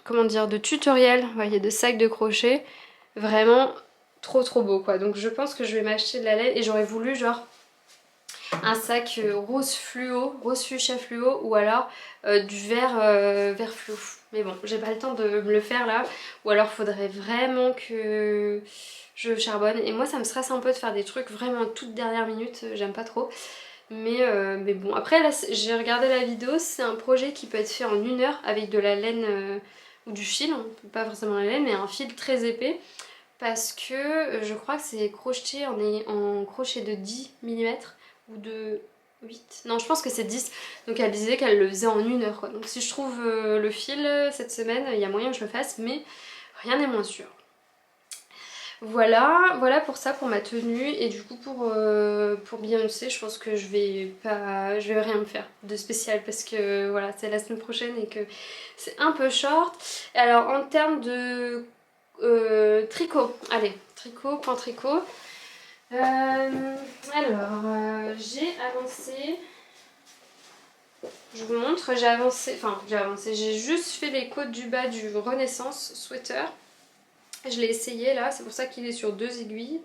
comment dire, de tutoriels, vous voyez, de sacs de crochet. Vraiment trop beau quoi. Donc je pense que je vais m'acheter de la laine, et j'aurais voulu genre un sac rose fluo, rose fuchsia fluo, ou alors du vert fluo. Mais bon, j'ai pas le temps de me le faire là, ou alors faudrait vraiment que je charbonne. Et moi ça me stresse un peu de faire des trucs vraiment toute dernière minute, j'aime pas trop. Mais bon, après là j'ai regardé la vidéo, c'est un projet qui peut être fait en 1 heure avec de la laine ou du fil, hein, pas forcément la laine, mais un fil très épais. Parce que je crois que c'est crocheté en crochet de 10 mm ou de 8. Non, je pense que c'est 10. Donc elle disait qu'elle le faisait en 1 heure quoi. Donc si je trouve le fil cette semaine, il y a moyen que je le fasse, mais rien n'est moins sûr. Voilà pour ça, pour ma tenue. Et du coup pour Beyoncé, je pense que je vais rien me faire de spécial, parce que voilà, c'est la semaine prochaine et que c'est un peu short. Alors en termes de tricot, allez, point tricot. J'ai avancé, je vous montre, j'ai juste fait les côtes du bas du Renaissance sweater. Je l'ai essayé là, c'est pour ça qu'il est sur 2 aiguilles.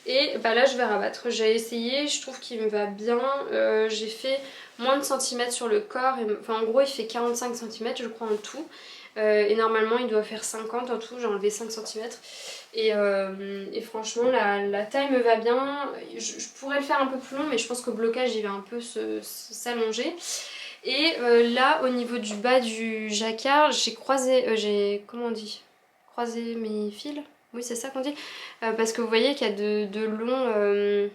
Et bah là je vais rabattre, j'ai essayé, je trouve qu'il me va bien. J'ai fait moins de centimètres sur le corps, enfin en gros il fait 45 cm je crois en tout. Et normalement il doit faire 50 en tout, j'ai enlevé 5 cm. Et franchement la taille me va bien. Je pourrais le faire un peu plus long, mais je pense qu'au blocage il va un peu s'allonger. Et là au niveau du bas du jacquard, comment on dit, croisé mes fils, oui c'est ça qu'on dit, parce que vous voyez qu'il y a de longs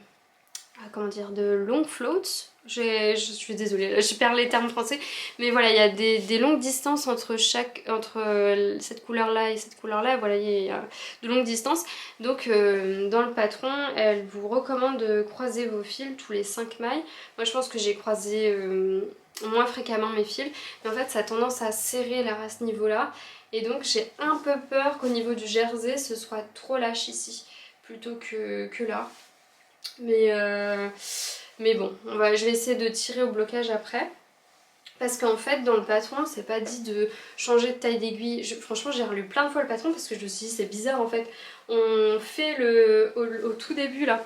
comment dire, de longues floats. Je suis désolée, je perds les termes français, mais voilà, il y a des longues distances entre cette couleur là et cette couleur là. Voilà, il y a de longues distances. Donc dans le patron, elle vous recommande de croiser vos fils tous les 5 mailles. Moi je pense que j'ai croisé moins fréquemment mes fils, mais en fait ça a tendance à serrer là à ce niveau là, et donc j'ai un peu peur qu'au niveau du jersey ce soit trop lâche ici plutôt que là. Mais bon, je vais essayer de tirer au blocage après. Parce qu'en fait, dans le patron, c'est pas dit de changer de taille d'aiguille. Franchement, j'ai relu plein de fois le patron parce que je me suis dit, c'est bizarre en fait. On fait au tout début là,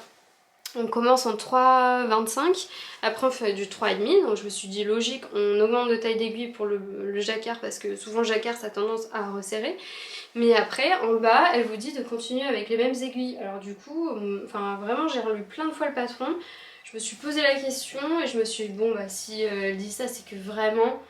on commence en 3,25, après on fait du 3,5, donc je me suis dit logique, on augmente de taille d'aiguille pour le jacquard, parce que souvent le jacquard ça a tendance à resserrer. Mais après, en bas, elle vous dit de continuer avec les mêmes aiguilles. Alors du coup, enfin vraiment j'ai relu plein de fois le patron, je me suis posé la question et je me suis dit bon bah si elle dit ça c'est que vraiment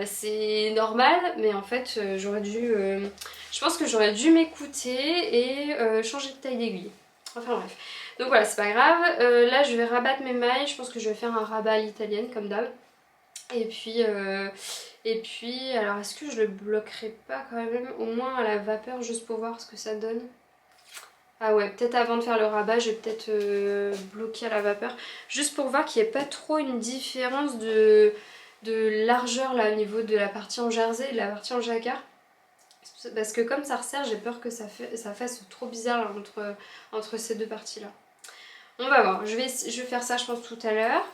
c'est normal, mais en fait je pense que j'aurais dû m'écouter et changer de taille d'aiguille. Enfin bref. Donc voilà, c'est pas grave. Là je vais rabattre mes mailles, je pense que je vais faire un rabat à l'italienne comme d'hab. Et puis alors est-ce que je le bloquerai pas quand même au moins à la vapeur juste pour voir ce que ça donne? Ah ouais, peut-être avant de faire le rabat, je vais peut-être bloquer à la vapeur. Juste pour voir qu'il n'y ait pas trop une différence de largeur là au niveau de la partie en jersey et de la partie en jacquard. Parce que comme ça resserre, j'ai peur que ça fasse trop bizarre là, entre ces deux parties là. On va voir, je vais faire ça je pense tout à l'heure.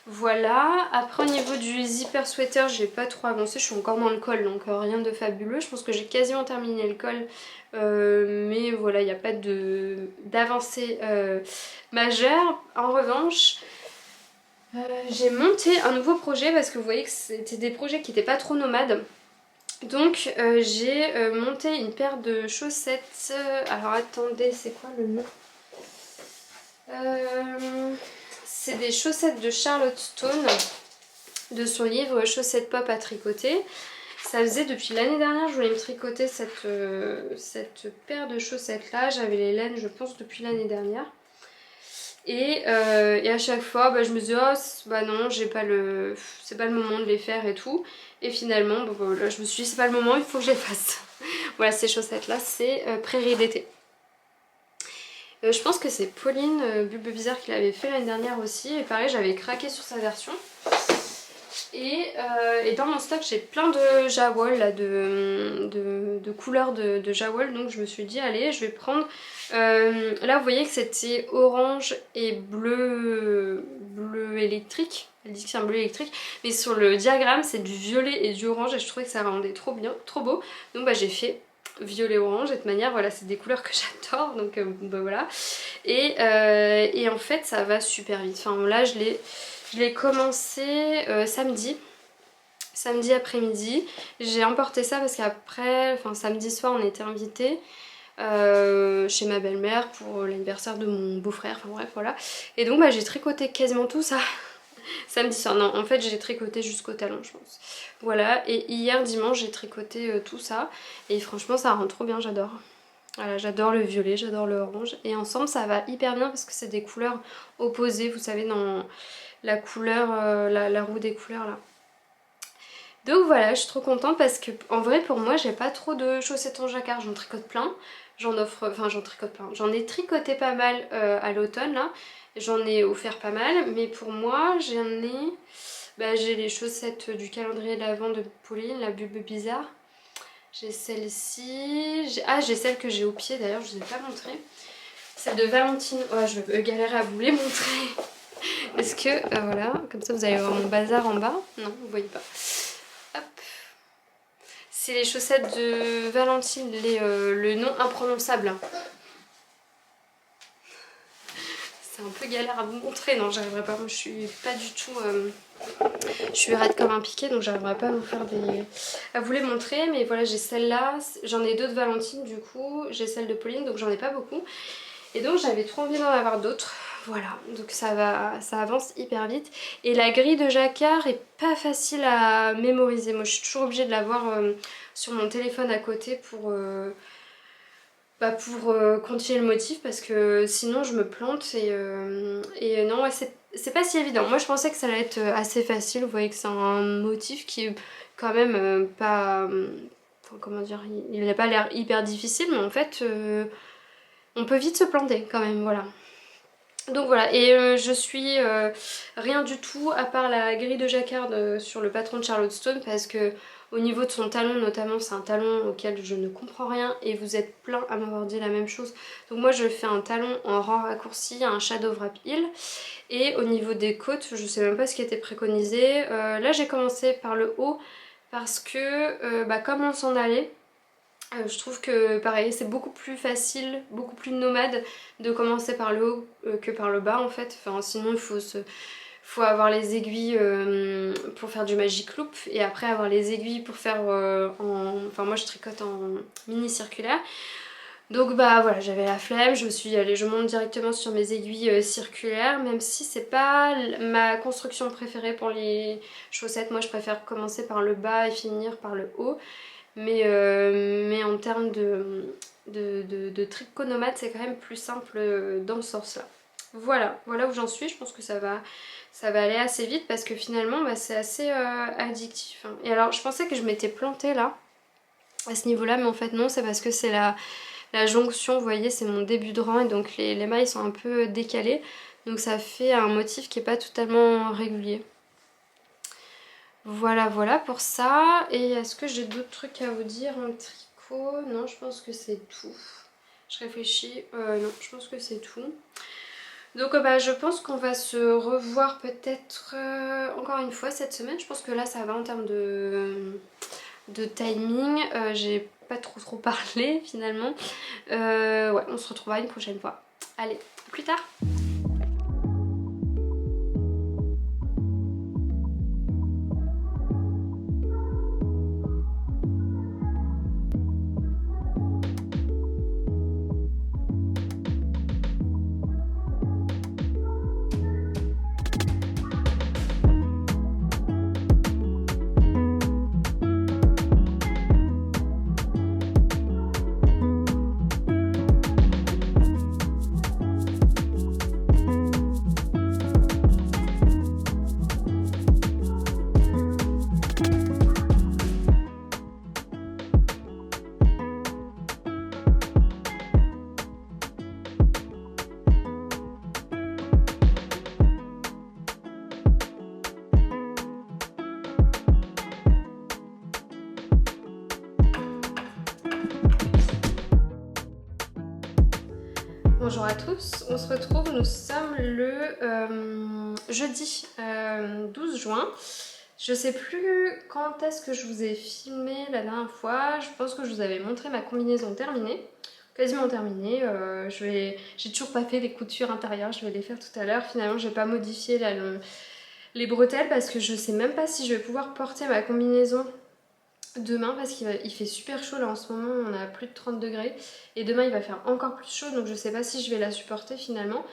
Voilà, après au niveau du zipper sweater, j'ai pas trop avancé, je suis encore dans le col, donc rien de fabuleux. Je pense que j'ai quasiment terminé le col, mais voilà, il n'y a pas d'avancée majeure. En revanche, j'ai monté un nouveau projet parce que vous voyez que c'était des projets qui n'étaient pas trop nomades. Donc j'ai monté une paire de chaussettes, alors attendez, c'est quoi le nom c'est des chaussettes de Charlotte Stone, de son livre Chaussettes pop à tricoter. Ça faisait depuis l'année dernière, je voulais me tricoter cette paire de chaussettes là. J'avais les laines je pense depuis l'année dernière. Et à chaque fois bah, je me disais oh bah non c'est pas le moment de les faire et tout. Et finalement bah, voilà, je me suis dit c'est pas le moment, il faut que je les fasse. Voilà, ces chaussettes là c'est prairie d'été. Je pense que c'est Pauline Bulbe Bizarre qui l'avait fait l'année dernière aussi. Et pareil j'avais craqué sur sa version. Et dans mon stock j'ai plein de Jawol là, de couleurs de Jawol. Donc je me suis dit allez je vais prendre là vous voyez que c'était orange et bleu électrique. Elle dit que c'est un bleu électrique, mais sur le diagramme c'est du violet et du orange et je trouvais que ça rendait trop bien, trop beau. Donc bah j'ai fait violet orange et de manière voilà c'est des couleurs que j'adore donc bah voilà. Et en fait ça va super vite. Enfin là je l'ai commencé samedi après-midi. J'ai emporté ça parce qu'après, enfin samedi soir on était invités chez ma belle-mère pour l'anniversaire de mon beau-frère, enfin bref voilà. Et donc bah, j'ai tricoté quasiment tout ça samedi soir. Non en fait j'ai tricoté jusqu'au talon je pense. Voilà, et hier dimanche j'ai tricoté tout ça et franchement ça rend trop bien, j'adore. Voilà, j'adore le violet, j'adore le orange et ensemble ça va hyper bien parce que c'est des couleurs opposées, vous savez dans la couleur, la roue des couleurs là. Donc voilà, je suis trop contente parce que en vrai pour moi j'ai pas trop de chaussettes en jacquard, j'en tricote plein, j'en tricote plein, j'en ai tricoté pas mal à l'automne là, j'en ai offert pas mal, mais pour moi j'ai les chaussettes du calendrier de l'Avent de Pauline, la Bulbe Bizarre, j'ai celle-ci, j'ai celle que j'ai au pied d'ailleurs, je vous ai pas montré, celle de Valentine, ouais je vais galérer à vous les montrer, parce que voilà, comme ça vous allez voir mon bazar en bas, non vous voyez pas. Hop. C'est les chaussettes de Valentine, le nom imprononçable. C'est un peu galère à vous montrer, non j'arriverai pas, moi je suis pas du tout... je suis raide comme un piqué donc j'arriverai pas à vous les montrer. Mais voilà j'ai celle-là, j'en ai deux de Valentine du coup, j'ai celle de Pauline donc j'en ai pas beaucoup. Et donc j'avais trop envie d'en avoir d'autres. Voilà, donc ça avance hyper vite. Et la grille de jacquard est pas facile à mémoriser. Moi je suis toujours obligée de l'avoir sur mon téléphone à côté pour continuer le motif parce que sinon je me plante et non ouais, c'est pas si évident. Moi je pensais que ça allait être assez facile. Vous voyez que c'est un motif qui est quand même pas... enfin, comment dire, il n'a pas l'air hyper difficile mais en fait on peut vite se planter quand même, voilà. Donc voilà, et je suis rien du tout à part la grille de jacquard sur le patron de Charlotte Stone parce que au niveau de son talon notamment, c'est un talon auquel je ne comprends rien et vous êtes plein à m'avoir dit la même chose. Donc moi je fais un talon en rang raccourci, un shadow wrap heel, et au niveau des côtes, je sais même pas ce qui était préconisé. Là j'ai commencé par le haut parce que comme on s'en allait, je trouve que pareil c'est beaucoup plus facile, beaucoup plus nomade de commencer par le haut que par le bas en fait. Enfin, sinon il faut avoir les aiguilles pour faire du magic loop et après avoir les aiguilles pour faire enfin moi je tricote en mini circulaire. Donc bah voilà, j'avais la flemme, je me suis dit allez je monte directement sur mes aiguilles circulaires, même si c'est pas ma construction préférée pour les chaussettes. Moi je préfère commencer par le bas et finir par le haut. Mais en termes de tricot nomade c'est quand même plus simple dans ce sens là. Voilà où j'en suis. Je pense que ça va aller assez vite parce que finalement c'est assez addictif hein. Et alors je pensais que je m'étais plantée là à ce niveau là mais en fait non, c'est parce que c'est la jonction, vous voyez c'est mon début de rang et donc les mailles sont un peu décalées donc ça fait un motif qui est pas totalement régulier. Voilà pour ça. Et est-ce que j'ai d'autres trucs à vous dire en tricot? Non, je pense que c'est tout. Je réfléchis. Non, je pense que c'est tout. Donc je pense qu'on va se revoir peut-être encore une fois cette semaine. Je pense que là ça va en termes de timing. J'ai pas trop parlé finalement. Ouais, on se retrouvera une prochaine fois. Allez, à plus tard. bonjour à tous, on se retrouve, nous sommes le jeudi 12 juin. Je sais plus quand est-ce que je vous ai filmé la dernière fois, je pense que je vous avais montré ma combinaison terminée, quasiment terminée. J'ai toujours pas fait les coutures intérieures, je vais les faire tout à l'heure. Finalement j'ai pas modifié là, les bretelles parce que je sais même pas si je vais pouvoir porter ma combinaison demain parce qu'il fait super chaud là en ce moment, on a plus de 30 degrés et demain il va faire encore plus chaud donc je sais pas si je vais la supporter finalement.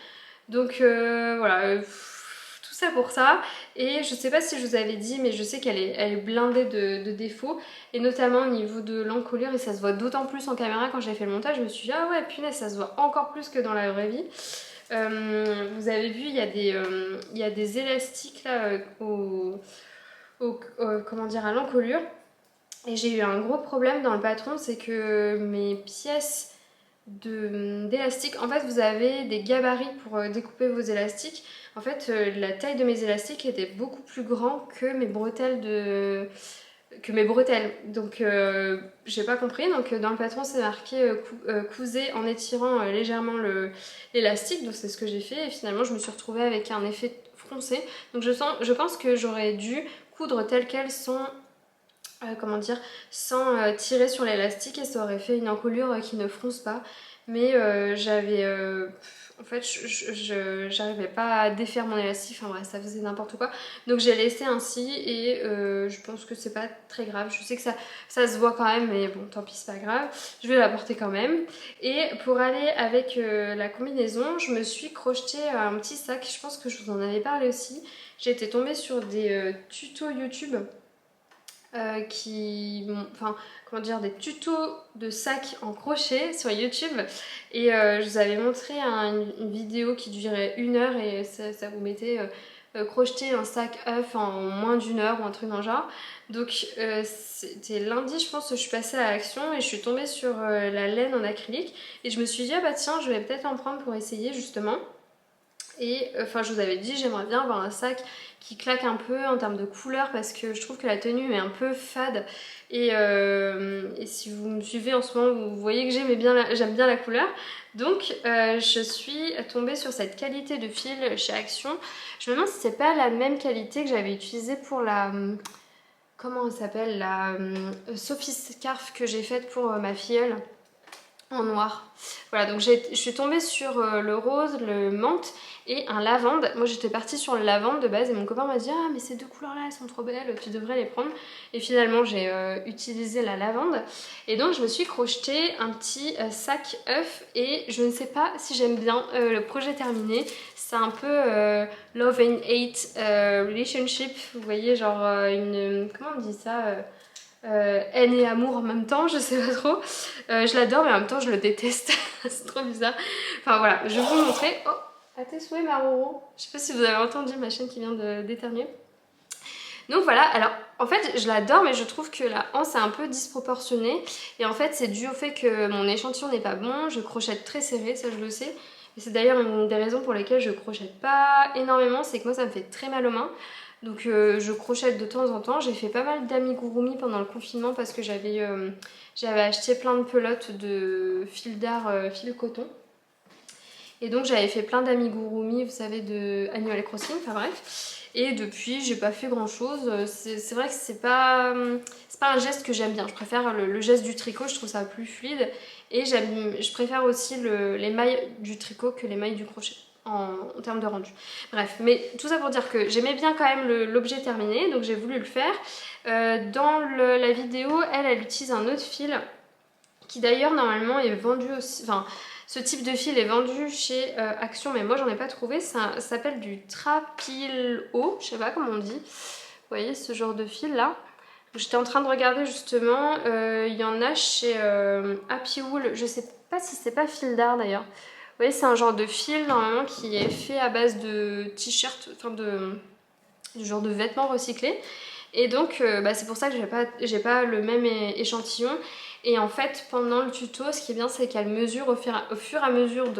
Donc voilà, tout ça pour ça. Et je sais pas si je vous avais dit mais je sais elle est blindée de défauts et notamment au niveau de l'encolure et ça se voit d'autant plus en caméra. Quand j'ai fait le montage je me suis dit ah ouais punaise ça se voit encore plus que dans la vraie vie. Vous avez vu il y a des élastiques là comment dire, à l'encolure. Et j'ai eu un gros problème dans le patron, c'est que mes pièces d'élastique, en fait vous avez des gabarits pour découper vos élastiques. En fait la taille de mes élastiques était beaucoup plus grand que mes bretelles donc j'ai pas compris. Donc dans le patron c'est marqué cousez en étirant légèrement l'élastique, donc c'est ce que j'ai fait et finalement je me suis retrouvée avec un effet froncé. Donc je pense que j'aurais dû coudre telles quelles sans comment dire, sans tirer sur l'élastique et ça aurait fait une encolure qui ne fronce pas. Mais en fait, j'arrivais pas à défaire mon élastique, enfin bref, ça faisait n'importe quoi. Donc j'ai laissé ainsi et je pense que c'est pas très grave. Je sais que ça se voit quand même, mais bon, tant pis, c'est pas grave. Je vais la porter quand même. Et pour aller avec la combinaison, je me suis crocheté un petit sac. Je pense que je vous en avais parlé aussi. J'ai été tombée sur des tutos YouTube. Enfin comment dire, des tutos de sacs en crochet sur YouTube et je vous avais montré une vidéo qui durait 1 heure et ça vous mettait crocheter un sac œuf en moins d'1 heure ou un truc dans le genre. Donc c'était lundi je pense que je suis passée à l'action et je suis tombée sur la laine en acrylique et je me suis dit ah bah tiens je vais peut-être en prendre pour essayer justement. Et enfin je vous avais dit j'aimerais bien avoir un sac qui claque un peu en termes de couleur parce que je trouve que la tenue est un peu fade et si vous me suivez en ce moment vous voyez que j'aime bien la couleur. Donc je suis tombée sur cette qualité de fil chez Action. Je me demande si c'est pas la même qualité que j'avais utilisée pour la... Comment elle s'appelle, la Sophie Scarf que j'ai faite pour ma filleule en noir. Voilà, donc je suis tombée sur le rose, le menthe et un lavande. Moi j'étais partie sur le lavande de base et mon copain m'a dit ah mais ces deux couleurs là elles sont trop belles, tu devrais les prendre. Et finalement j'ai utilisé la lavande et donc je me suis crocheté un petit sac œuf et je ne sais pas si j'aime bien le projet terminé. C'est un peu love and hate relationship, vous voyez, genre comment on dit ça haine et amour en même temps, je sais pas trop. Je l'adore mais en même temps je le déteste. C'est trop bizarre. Enfin voilà, je vais vous montrer. Oh, à tes souhaits Maroro. Je sais pas si vous avez entendu ma chaîne qui vient d'éternuer. Donc voilà, alors en fait je l'adore mais je trouve que la anse est un peu disproportionnée. Et en fait c'est dû au fait que mon échantillon n'est pas bon, je crochette très serré, ça je le sais. Et c'est d'ailleurs une des raisons pour lesquelles je crochette pas énormément, c'est que moi ça me fait très mal aux mains. Donc je crochette de temps en temps. J'ai fait pas mal d'amigurumi pendant le confinement parce que j'avais acheté plein de pelotes de fil d'art, fil coton. Et donc j'avais fait plein d'amigurumi, vous savez, de Animal Crossing, enfin bref. Et depuis j'ai pas fait grand chose. C'est vrai que c'est pas un geste que j'aime bien. Je préfère le geste du tricot, je trouve ça plus fluide. Et je préfère aussi les mailles du tricot que les mailles du crochet. En termes de rendu. Bref, mais tout ça pour dire que j'aimais bien quand même l'objet terminé, donc j'ai voulu le faire. Dans la vidéo, elle utilise un autre fil qui d'ailleurs normalement est vendu aussi, enfin ce type de fil est vendu chez Action, mais moi j'en ai pas trouvé. Ça s'appelle du Trapilo, je sais pas comment on dit. Vous voyez ce genre de fil là. J'étais en train de regarder justement, il y en a chez Happy Wool, je sais pas si c'est pas fil d'art d'ailleurs. Vous voyez, c'est un genre de fil normalement qui est fait à base de t-shirts, enfin du genre de vêtements recyclés. Et donc c'est pour ça que j'ai pas le même échantillon. Et en fait pendant le tuto ce qui est bien c'est qu'elle mesure au fur et à mesure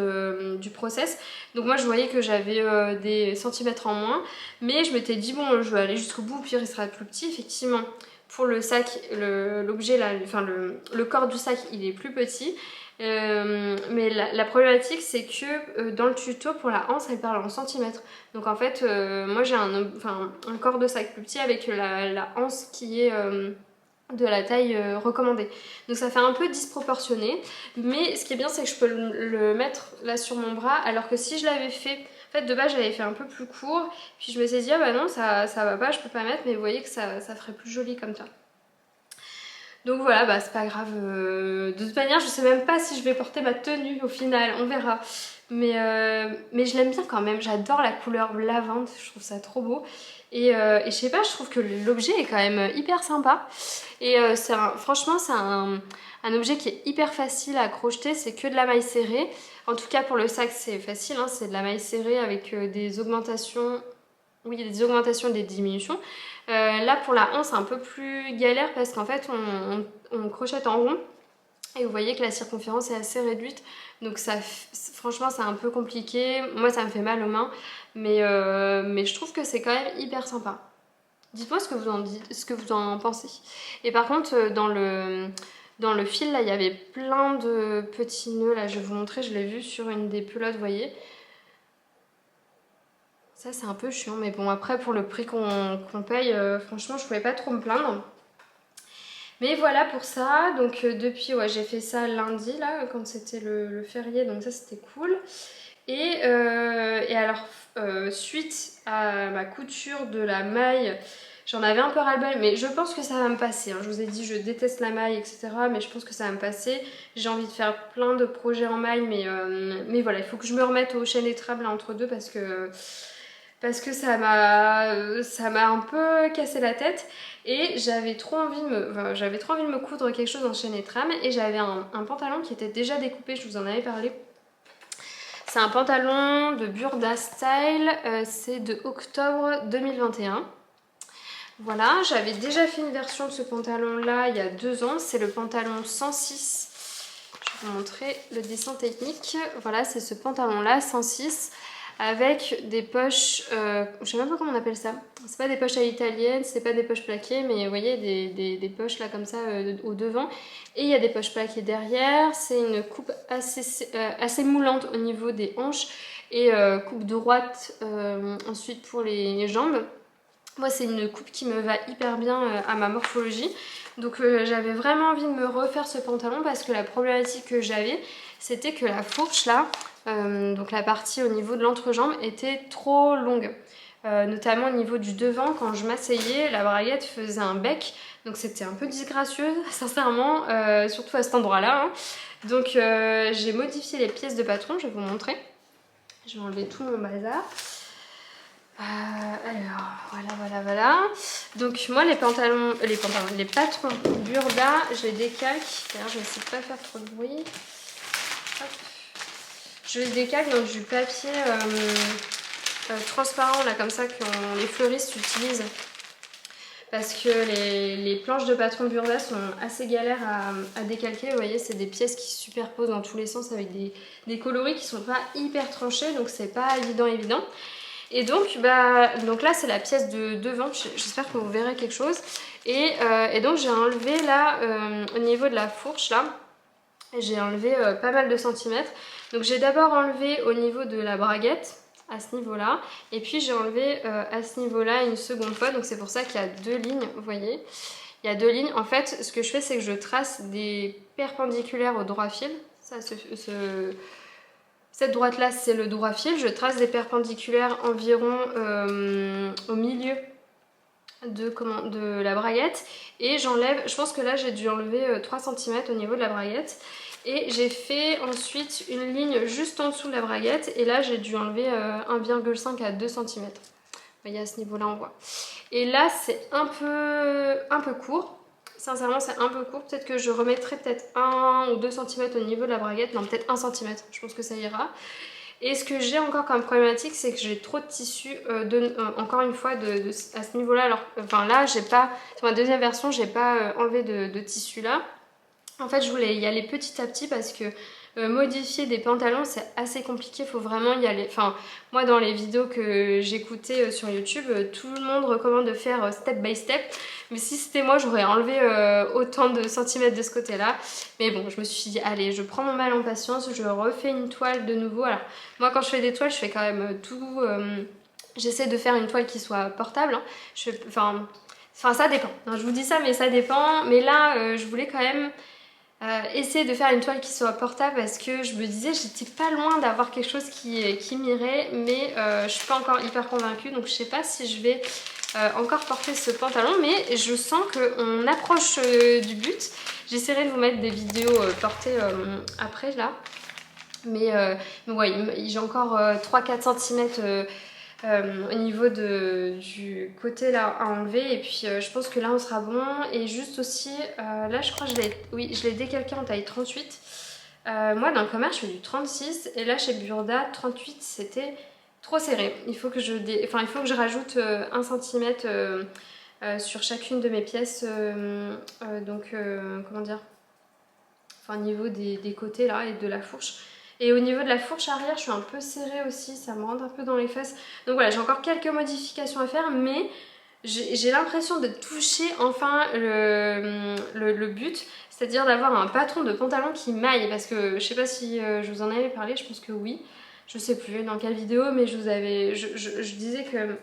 du process. Donc moi je voyais que j'avais des centimètres en moins. Mais je m'étais dit bon je vais aller jusqu'au bout, au pire il sera plus petit. Effectivement pour le sac, l'objet là, enfin le corps du sac il est plus petit. Mais la problématique c'est que dans le tuto pour la anse elle parle en centimètres. Donc en fait moi j'ai un corps de sac plus petit avec la anse qui est de la taille recommandée. Donc ça fait un peu disproportionné, mais ce qui est bien c'est que je peux le mettre là sur mon bras, alors que si je l'avais fait, en fait de base j'avais fait un peu plus court, puis je me suis dit ah bah non ça va pas, je peux pas mettre, mais vous voyez que ça ferait plus joli comme ça. Donc voilà, bah c'est pas grave, de toute manière je sais même pas si je vais porter ma tenue au final, on verra. Mais je l'aime bien quand même, j'adore la couleur lavande, je trouve ça trop beau. Et je sais pas, je trouve que l'objet est quand même hyper sympa. Et franchement, c'est un objet qui est hyper facile à crocheter, c'est que de la maille serrée. En tout cas, pour le sac, c'est facile, hein, c'est de la maille serrée avec des augmentations. Oui, il y a des augmentations et des diminutions. Là, pour la hanche, c'est un peu plus galère parce qu'en fait, on crochette en rond. Et vous voyez que la circonférence est assez réduite, donc franchement c'est un peu compliqué. Moi ça me fait mal aux mains, mais je trouve que c'est quand même hyper sympa. Dites-moi ce que vous en pensez. Et par contre dans le fil là il y avait plein de petits nœuds, là je vais vous montrer, je l'ai vu sur une des pelotes, vous voyez. Ça c'est un peu chiant, mais bon après pour le prix qu'on paye, franchement je pouvais pas trop me plaindre. Mais voilà pour ça, donc depuis, ouais, j'ai fait ça lundi, là, quand c'était le férié, donc ça c'était cool. Et alors, suite à ma couture de la maille, j'en avais un peu ras-le-bol, mais je pense que ça va me passer, hein. Je vous ai dit, je déteste la maille, etc., mais je pense que ça va me passer. J'ai envie de faire plein de projets en maille, mais voilà, il faut que je me remette aux chaînes étrables là, entre deux, parce que ça m'a un peu cassé la tête et j'avais trop envie de me coudre quelque chose en chaîne et trame, et j'avais un pantalon qui était déjà découpé, je vous en avais parlé. C'est un pantalon de Burda Style, c'est de octobre 2021. Voilà, j'avais déjà fait une version de ce pantalon là il y a 2 ans, c'est le pantalon 106. Je vais vous montrer le dessin technique. Voilà, c'est ce pantalon là 106 avec des poches, je sais même pas comment on appelle ça. C'est pas des poches à l'italienne, c'est pas des poches plaquées, mais vous voyez des poches là comme ça au devant. Et il y a des poches plaquées derrière. C'est une coupe assez moulante au niveau des hanches et coupe droite ensuite pour les jambes. Moi c'est une coupe qui me va hyper bien à ma morphologie. Donc j'avais vraiment envie de me refaire ce pantalon parce que la problématique que j'avais, c'était que la fourche là, donc la partie au niveau de l'entrejambe, était trop longue. Notamment au niveau du devant, quand je m'asseyais, la braguette faisait un bec. Donc c'était un peu disgracieux, sincèrement, surtout à cet endroit-là, hein. Donc j'ai modifié les pièces de patron, je vais vous montrer. Je vais enlever tout mon bazar. Alors, voilà. Donc moi les patrons Burda, je les décalque. D'ailleurs je vais essayer de pas faire trop de bruit. Hop. Je les décalque dans du papier transparent là, comme ça, que les fleuristes utilisent. Parce que les planches de patron Burda sont assez galères à décalquer. Vous voyez, c'est des pièces qui se superposent dans tous les sens avec des coloris qui sont pas hyper tranchés, donc c'est pas évident. Et donc là c'est la pièce de devant, j'espère que vous verrez quelque chose. Et donc j'ai enlevé là, au niveau de la fourche là, j'ai enlevé pas mal de centimètres. Donc j'ai d'abord enlevé au niveau de la braguette, à ce niveau là, et puis j'ai enlevé à ce niveau là une seconde fois. Donc c'est pour ça qu'il y a 2 lignes, vous voyez. Il y a 2 lignes, en fait ce que je fais c'est que je trace des perpendiculaires au droit fil. Cette droite là c'est le droit fil, je trace des perpendiculaires environ au milieu de la braguette, et j'enlève, je pense que là j'ai dû enlever 3 cm au niveau de la braguette, et j'ai fait ensuite une ligne juste en dessous de la braguette, et là j'ai dû enlever 1,5 à 2 cm. Vous voyez, à ce niveau là on voit. Et là c'est un peu court. Sincèrement c'est un peu court, peut-être que je remettrai peut-être 1 ou 2 cm au niveau de la braguette, non peut-être 1 cm, je pense que ça ira. Et ce que j'ai encore comme problématique, c'est que j'ai trop de tissu, encore une fois, à ce niveau-là. Alors, enfin là, j'ai pas, sur ma deuxième version, j'ai pas enlevé de tissu là. En fait, je voulais y aller petit à petit parce que modifier des pantalons, c'est assez compliqué, faut vraiment y aller. Enfin, moi dans les vidéos que j'écoutais sur YouTube, tout le monde recommande de faire step by step. Mais si c'était moi, j'aurais enlevé autant de centimètres de ce côté-là. Mais bon, je me suis dit, allez, je prends mon mal en patience, je refais une toile de nouveau. Alors, moi quand je fais des toiles, je fais quand même tout... j'essaie de faire une toile qui soit portable. Hein. Enfin, ça dépend. Non, je vous dis ça, mais ça dépend. Mais là, je voulais quand même... essayer de faire une toile qui soit portable parce que je me disais j'étais pas loin d'avoir quelque chose qui m'irait, mais je suis pas encore hyper convaincue, donc je sais pas si je vais encore porter ce pantalon, mais je sens qu'on approche du but. J'essaierai de vous mettre des vidéos portées après là, mais ouais, j'ai encore 3-4 cm au niveau du côté là à enlever, et puis je pense que là on sera bon. Et juste aussi là je crois que je l'ai décalqué en taille 38. Moi dans le commerce je fais du 36 et là chez Burda 38 c'était trop serré. Il faut que je rajoute 1 cm sur chacune de mes pièces, comment dire, enfin au niveau des côtés là et de la fourche. Et au niveau de la fourche arrière, je suis un peu serrée aussi, ça me rentre un peu dans les fesses. Donc voilà, j'ai encore quelques modifications à faire, mais j'ai l'impression de toucher enfin le but, c'est-à-dire d'avoir un patron de pantalon qui maille. Parce que je sais pas si je vous en avais parlé, je pense que oui. Je sais plus dans quelle vidéo, mais je disais que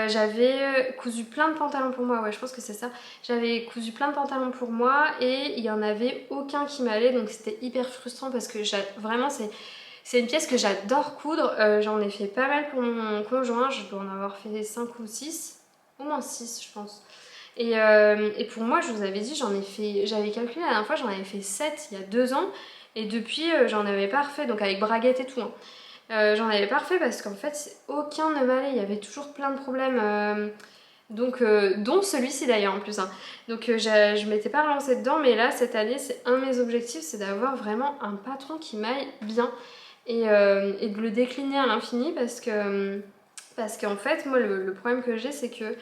j'avais cousu plein de pantalons pour moi, ouais je pense que c'est ça. J'avais cousu plein de pantalons pour moi et il n'y en avait aucun qui m'allait, donc c'était hyper frustrant parce que vraiment c'est une pièce que j'adore coudre. J'en ai fait pas mal pour mon conjoint, je dois en avoir fait 5 ou 6, au moins 6 je pense. Et pour moi, je vous avais dit, j'avais calculé la dernière fois, j'en avais fait 7 il y a 2 ans et depuis j'en avais pas refait, donc avec braguette et tout. Hein. J'en avais pas refait parce qu'en fait aucun ne m'allait, il y avait toujours plein de problèmes, dont celui-ci d'ailleurs en plus. Hein. Donc je m'étais pas relancée dedans, mais là cette année c'est un de mes objectifs, c'est d'avoir vraiment un patron qui m'aille bien et de le décliner à l'infini parce qu'en fait moi le problème que j'ai c'est que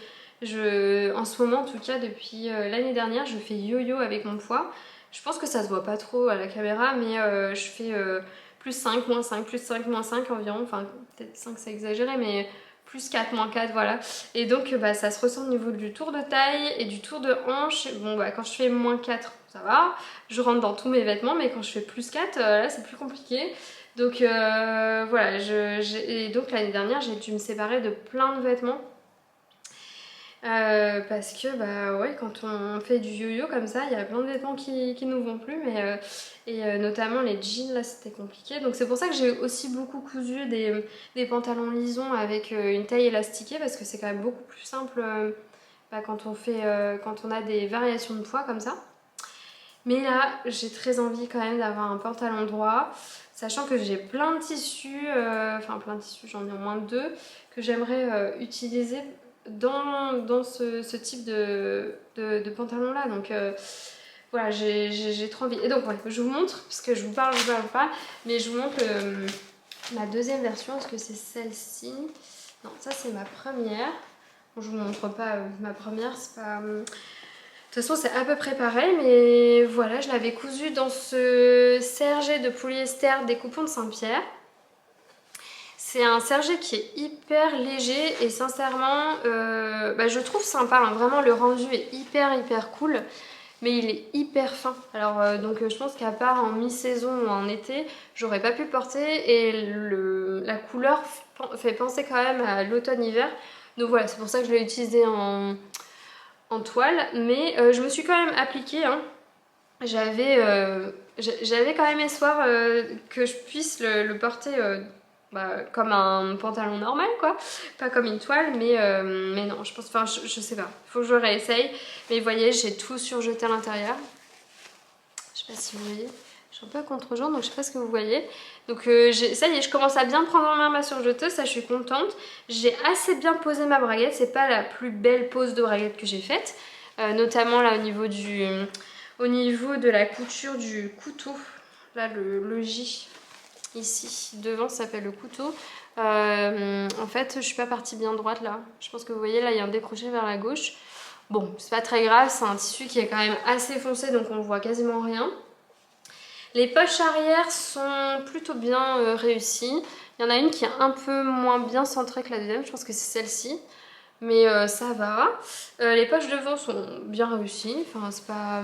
en ce moment en tout cas depuis l'année dernière je fais yo-yo avec mon poids. Je pense que ça se voit pas trop à la caméra, mais je fais plus 5, moins 5, plus 5, moins 5 environ, enfin peut-être 5 c'est exagéré, mais plus 4, moins 4, voilà. Et donc bah, ça se ressent au niveau du tour de taille et du tour de hanche. Bon bah quand je fais moins 4, ça va, je rentre dans tous mes vêtements, mais quand je fais plus 4, là c'est plus compliqué. Donc voilà, et donc l'année dernière j'ai dû me séparer de plein de vêtements. Parce que bah ouais, quand on fait du yo-yo comme ça, il y a plein de vêtements qui nous vont plus, mais notamment les jeans là c'était compliqué. Donc c'est pour ça que j'ai aussi beaucoup cousu des pantalons lisons avec une taille élastiquée, parce que c'est quand même beaucoup plus simple quand on a des variations de poids comme ça. Mais là j'ai très envie quand même d'avoir un pantalon droit, sachant que j'ai plein de tissus, plein de tissus, j'en ai au moins 2 que j'aimerais utiliser dans ce type de pantalon là. Donc voilà, j'ai trop envie. Et donc ouais, je vous montre, parce que je vous parle pas, mais je vous montre ma deuxième version. Est-ce que c'est celle-ci? Non, ça c'est ma première. Bon, je vous montre pas ma première, c'est pas... De toute façon c'est à peu près pareil, mais voilà, je l'avais cousue dans ce serge de polyester des Coupons de Saint-Pierre. C'est un serge qui est hyper léger et sincèrement je trouve sympa, hein. Vraiment le rendu est hyper cool, mais il est hyper fin. Alors je pense qu'à part en mi-saison ou en été, j'aurais pas pu le porter, et la couleur fait penser quand même à l'automne-hiver. Donc voilà, c'est pour ça que je l'ai utilisé en toile, mais je me suis quand même appliquée. Hein. J'avais quand même espoir que je puisse le porter comme un pantalon normal, quoi, pas comme une toile, mais non, je pense, je sais pas, faut que je réessaye. Mais vous voyez, j'ai tout surjeté à l'intérieur. Je sais pas si vous voyez, je suis un peu contre-jour, donc je sais pas ce que vous voyez. Donc ça y est, je commence à bien prendre en main ma surjeteuse, ça je suis contente. J'ai assez bien posé ma braguette, c'est pas la plus belle pose de braguette que j'ai faite, notamment là au niveau de la couture du couteau, là le J ici devant, ça s'appelle le couteau. En fait je suis pas partie bien droite là, je pense que vous voyez là il y a un décroché vers la gauche. Bon, c'est pas très grave, c'est un tissu qui est quand même assez foncé, donc on voit quasiment rien. Les poches arrière sont plutôt bien réussies. Il y en a une qui est un peu moins bien centrée que la deuxième, je pense que c'est celle-ci. Mais ça va. Les poches devant sont bien réussies. Enfin, c'est pas,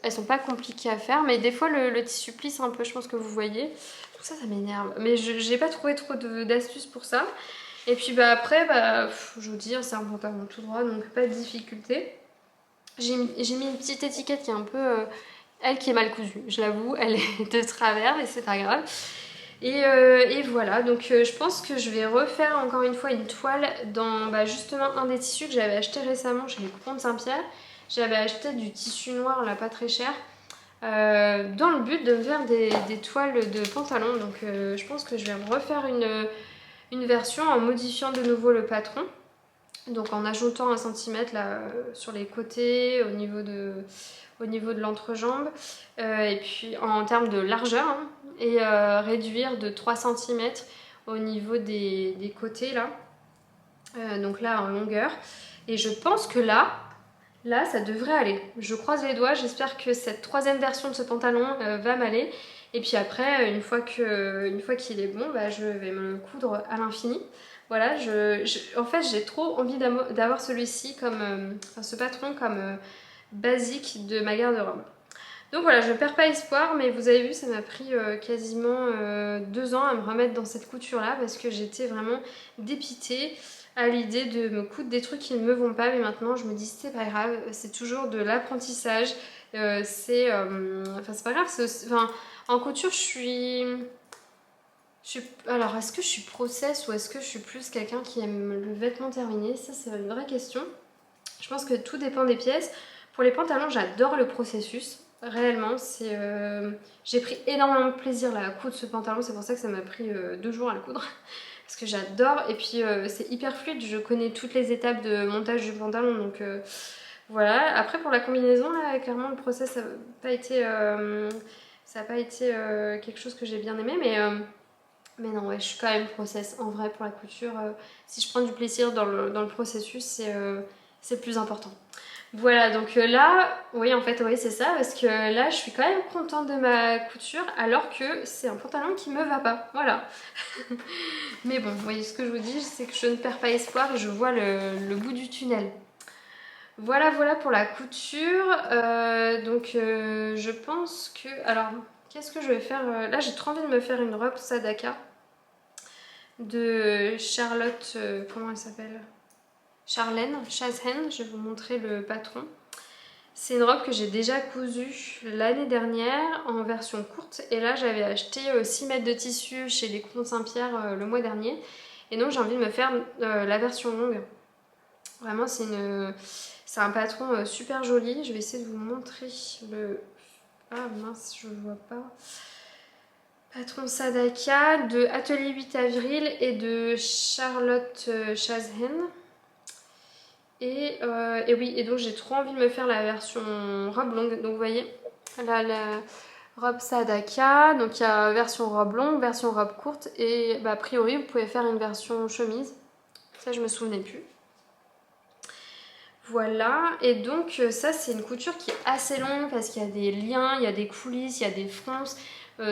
elles sont pas compliquées à faire. Mais des fois, le tissu plisse un peu, je pense que vous voyez. Tout ça, ça m'énerve. Mais j'ai pas trouvé trop d'astuces pour ça. Et puis bah, après, je vous dis, c'est un pantalon tout droit, donc pas de difficulté. J'ai mis une petite étiquette qui est un peu... elle qui est mal cousue, je l'avoue, elle est de travers, mais c'est pas grave. Et voilà, donc je pense que je vais refaire encore une fois une toile dans justement un des tissus que j'avais acheté récemment chez les Coupons de Saint-Pierre. J'avais acheté du tissu noir là, pas très cher, dans le but de me faire des toiles de pantalon. Donc je pense que je vais me refaire une version en modifiant de nouveau le patron. Donc en ajoutant 1 cm là, sur les côtés, au niveau de l'entrejambe, et puis en termes de largeur, hein, et réduire de 3 cm au niveau des côtés là, donc là en longueur. Et je pense que là ça devrait aller. Je croise les doigts, j'espère que cette troisième version de ce pantalon va m'aller. Et puis après, une fois qu'il est bon, je vais me le coudre à l'infini. Voilà, en fait j'ai trop envie d'avoir celui-ci comme, ce patron comme basique de ma garde-robe. Donc voilà, je ne perds pas espoir, mais vous avez vu, ça m'a pris quasiment 2 ans à me remettre dans cette couture-là parce que j'étais vraiment dépitée à l'idée de me coudre des trucs qui ne me vont pas. Mais maintenant, je me dis, c'est pas grave, c'est toujours de l'apprentissage. C'est pas grave. En couture, alors, est-ce que je suis process ou est-ce que je suis plus quelqu'un qui aime le vêtement terminé? Ça, c'est une vraie question. Je pense que tout dépend des pièces. Pour les pantalons, j'adore le processus. Réellement, j'ai pris énormément de plaisir là, à coudre ce pantalon. C'est pour ça que ça m'a pris 2 jours à le coudre. Parce que j'adore. Et puis, c'est hyper fluide. Je connais toutes les étapes de montage du pantalon. Donc, voilà. Après, pour la combinaison, là, clairement, le process, ça n'a pas été, quelque chose que j'ai bien aimé. Mais non, ouais, je suis quand même process. En vrai, pour la couture, si je prends du plaisir dans le processus, c'est le plus important. Voilà, donc là, oui, en fait, oui, c'est ça, parce que là, je suis quand même contente de ma couture, alors que c'est un pantalon qui me va pas, voilà. Mais bon, vous voyez, ce que je vous dis, c'est que je ne perds pas espoir et je vois le bout du tunnel. Voilà pour la couture. Donc, je pense que... Alors, qu'est-ce que je vais faire là, j'ai trop envie de me faire une robe Sadaka de Charlotte... comment elle s'appelle? Chazhen. Je vais vous montrer le patron. C'est une robe que j'ai déjà cousue l'année dernière en version courte. Et là, j'avais acheté 6 mètres de tissu chez les Coupons Saint-Pierre le mois dernier. Et donc, j'ai envie de me faire la version longue. Vraiment, c'est un patron super joli. Je vais essayer de vous montrer le... Ah mince, je vois pas. Patron Sadaka de Atelier 8 Avril et de Charlotte Chazhen. Et oui, et donc j'ai trop envie de me faire la version robe longue. Donc vous voyez, là, la robe Sadaka. Donc il y a version robe longue, version robe courte. Et a priori, vous pouvez faire une version chemise. Ça, je me souvenais plus. Voilà, et donc ça c'est une couture qui est assez longue parce qu'il y a des liens, il y a des coulisses, il y a des fronces,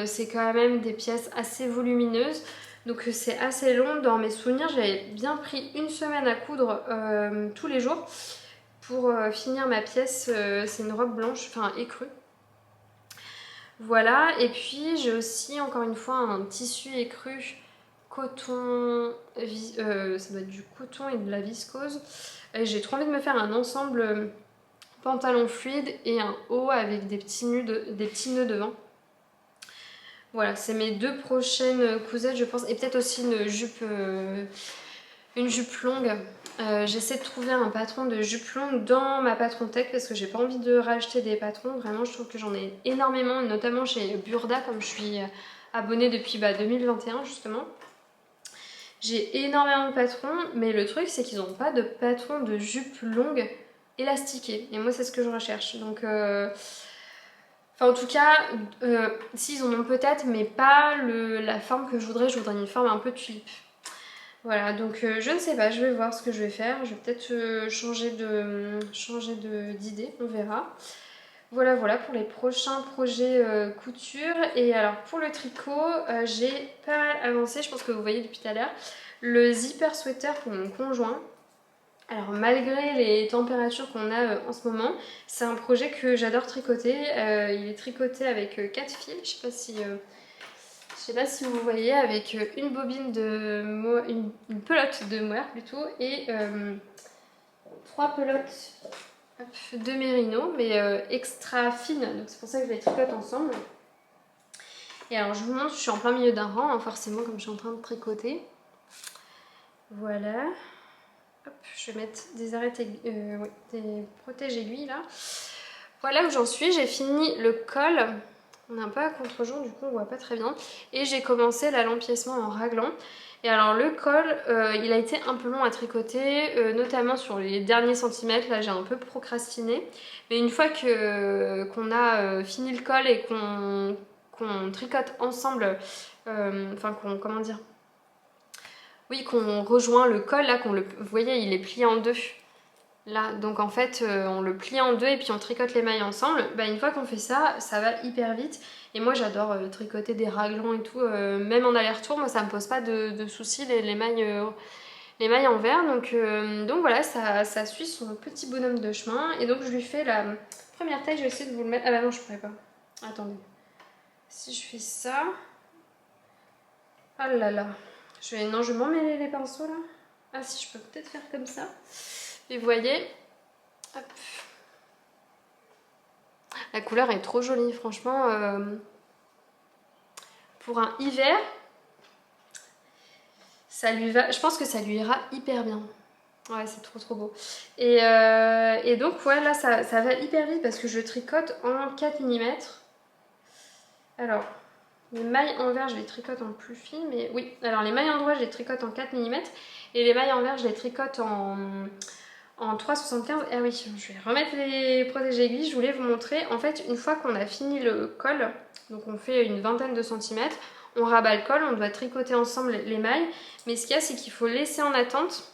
c'est quand même des pièces assez volumineuses, donc c'est assez long. Dans mes souvenirs, j'avais bien pris 1 semaine à coudre tous les jours pour finir ma pièce. C'est une robe blanche, enfin écrue. Voilà, et puis j'ai aussi encore une fois un tissu écru coton, ça doit être du coton et de la viscose. J'ai trop envie de me faire un ensemble pantalon fluide et un haut avec des petits nœuds devant. Voilà, c'est mes 2 prochaines cousettes, je pense. Et peut-être aussi une jupe longue. J'essaie de trouver un patron de jupe longue dans ma patron tech parce que j'ai pas envie de racheter des patrons. Vraiment, je trouve que j'en ai énormément, notamment chez Burda, comme je suis abonnée depuis 2021 justement. J'ai énormément de patrons, mais le truc c'est qu'ils n'ont pas de patron de jupe longue élastiquée. Et moi c'est ce que je recherche. Donc, en tout cas, s'ils en ont peut-être, mais pas la forme que je voudrais une forme un peu tulipe. Voilà, donc je ne sais pas, je vais voir ce que je vais faire. Je vais peut-être changer d'idée, on verra. Voilà, voilà pour les prochains projets couture. Et alors pour le tricot, j'ai pas mal avancé, je pense que vous voyez depuis tout à l'heure. Le zipper sweater pour mon conjoint. Alors malgré les températures qu'on a en ce moment, c'est un projet que j'adore tricoter. Il est tricoté avec 4 fils, je sais pas si vous voyez, avec une bobine une pelote de mohair plutôt, et 3 pelotes de mérino, mais extra fines, donc c'est pour ça que je les tricote ensemble. Et alors je vous montre, je suis en plein milieu d'un rang, hein, forcément comme je suis en train de tricoter. Voilà. Hop, je vais mettre des arêtes, oui, des protège-aiguilles là. Voilà où j'en suis, j'ai fini le col. On est un peu à contre-jour, du coup on voit pas très bien. Et j'ai commencé là l'empiècement en raglan. Et alors le col, il a été un peu long à tricoter, notamment sur les derniers centimètres. Là j'ai un peu procrastiné. Mais une fois qu'on a fini le col et qu'on tricote ensemble, enfin comment dire, oui, qu'on rejoint le col, là, vous voyez, il est plié en deux. Là, donc en fait, on le plie en deux et puis on tricote les mailles ensemble. Bah, une fois qu'on fait ça, ça va hyper vite. Et moi, j'adore tricoter des raglans et tout, même en aller-retour. Moi, ça me pose pas de soucis, les mailles en verre. Donc voilà, ça suit son petit bonhomme de chemin. Et donc, je lui fais la première taille. Je vais essayer de vous le mettre. Ah bah non, je pourrais pas. Attendez. Si je fais ça... Ah là là. Non, je vais m'emmêler les pinceaux là. Ah si, je peux peut-être faire comme ça. Et vous voyez, hop. La couleur est trop jolie, franchement. Pour un hiver, ça lui va. Je pense que ça lui ira hyper bien. Ouais, c'est trop beau. Et donc, ouais, là, ça va hyper vite parce que je tricote en 4 mm. Alors, les mailles en vert, je les tricote en plus fines, mais oui. Alors, les mailles en droit, je les tricote en 4 mm. Et les mailles en vert, je les tricote en 3,75. Ah oui, je vais remettre les protège aiguilles. Je voulais vous montrer. En fait, une fois qu'on a fini le col, donc on fait une vingtaine de centimètres, on rabat le col, on doit tricoter ensemble les mailles. Mais ce qu'il y a, c'est qu'il faut laisser en attente.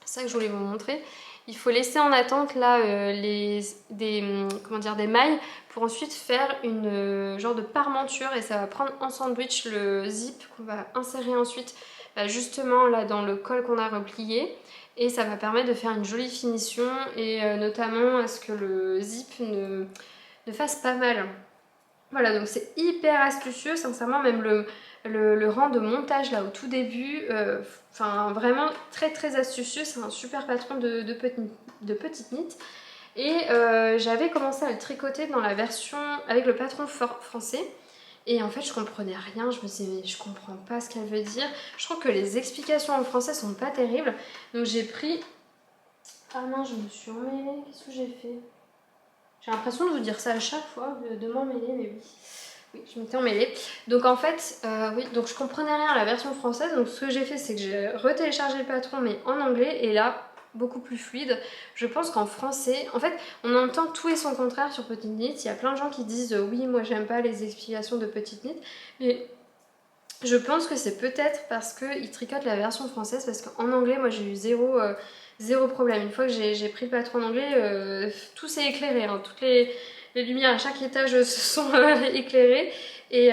C'est ça que je voulais vous montrer. Il faut laisser en attente là des mailles pour ensuite faire une genre de parmenture et ça va prendre en sandwich le zip qu'on va insérer ensuite justement là dans le col qu'on a replié et ça va permettre de faire une jolie finition et notamment à ce que le zip ne fasse pas mal. Voilà, donc c'est hyper astucieux, sincèrement, même le rang de montage là au tout début, enfin vraiment très astucieux, c'est un super patron de petite knit. Et j'avais commencé à le tricoter dans la version avec le patron français. Et en fait, je comprenais rien, je me disais, mais je comprends pas ce qu'elle veut dire. Je trouve que les explications en français sont pas terribles. Donc j'ai pris... Ah non, je me suis emmêlée, qu'est-ce que j'ai fait? J'ai l'impression de vous dire ça à chaque fois, de m'emmêler, mais oui. Oui, je m'étais emmêlée. Donc en fait, oui, donc je comprenais rien à la version française. Donc ce que j'ai fait, c'est que j'ai retéléchargé le patron, mais en anglais. Et là, beaucoup plus fluide. Je pense qu'en français, en fait, on entend tout et son contraire sur Petite Knit. Il y a plein de gens qui disent oui, moi j'aime pas les explications de Petite Knit. Mais je pense que c'est peut-être parce qu'ils tricotent la version française. Parce qu'en anglais, moi j'ai eu zéro problème. Une fois que j'ai pris le patron en anglais, tout s'est éclairé. Hein. Toutes les lumières à chaque étage se sont éclairées. Et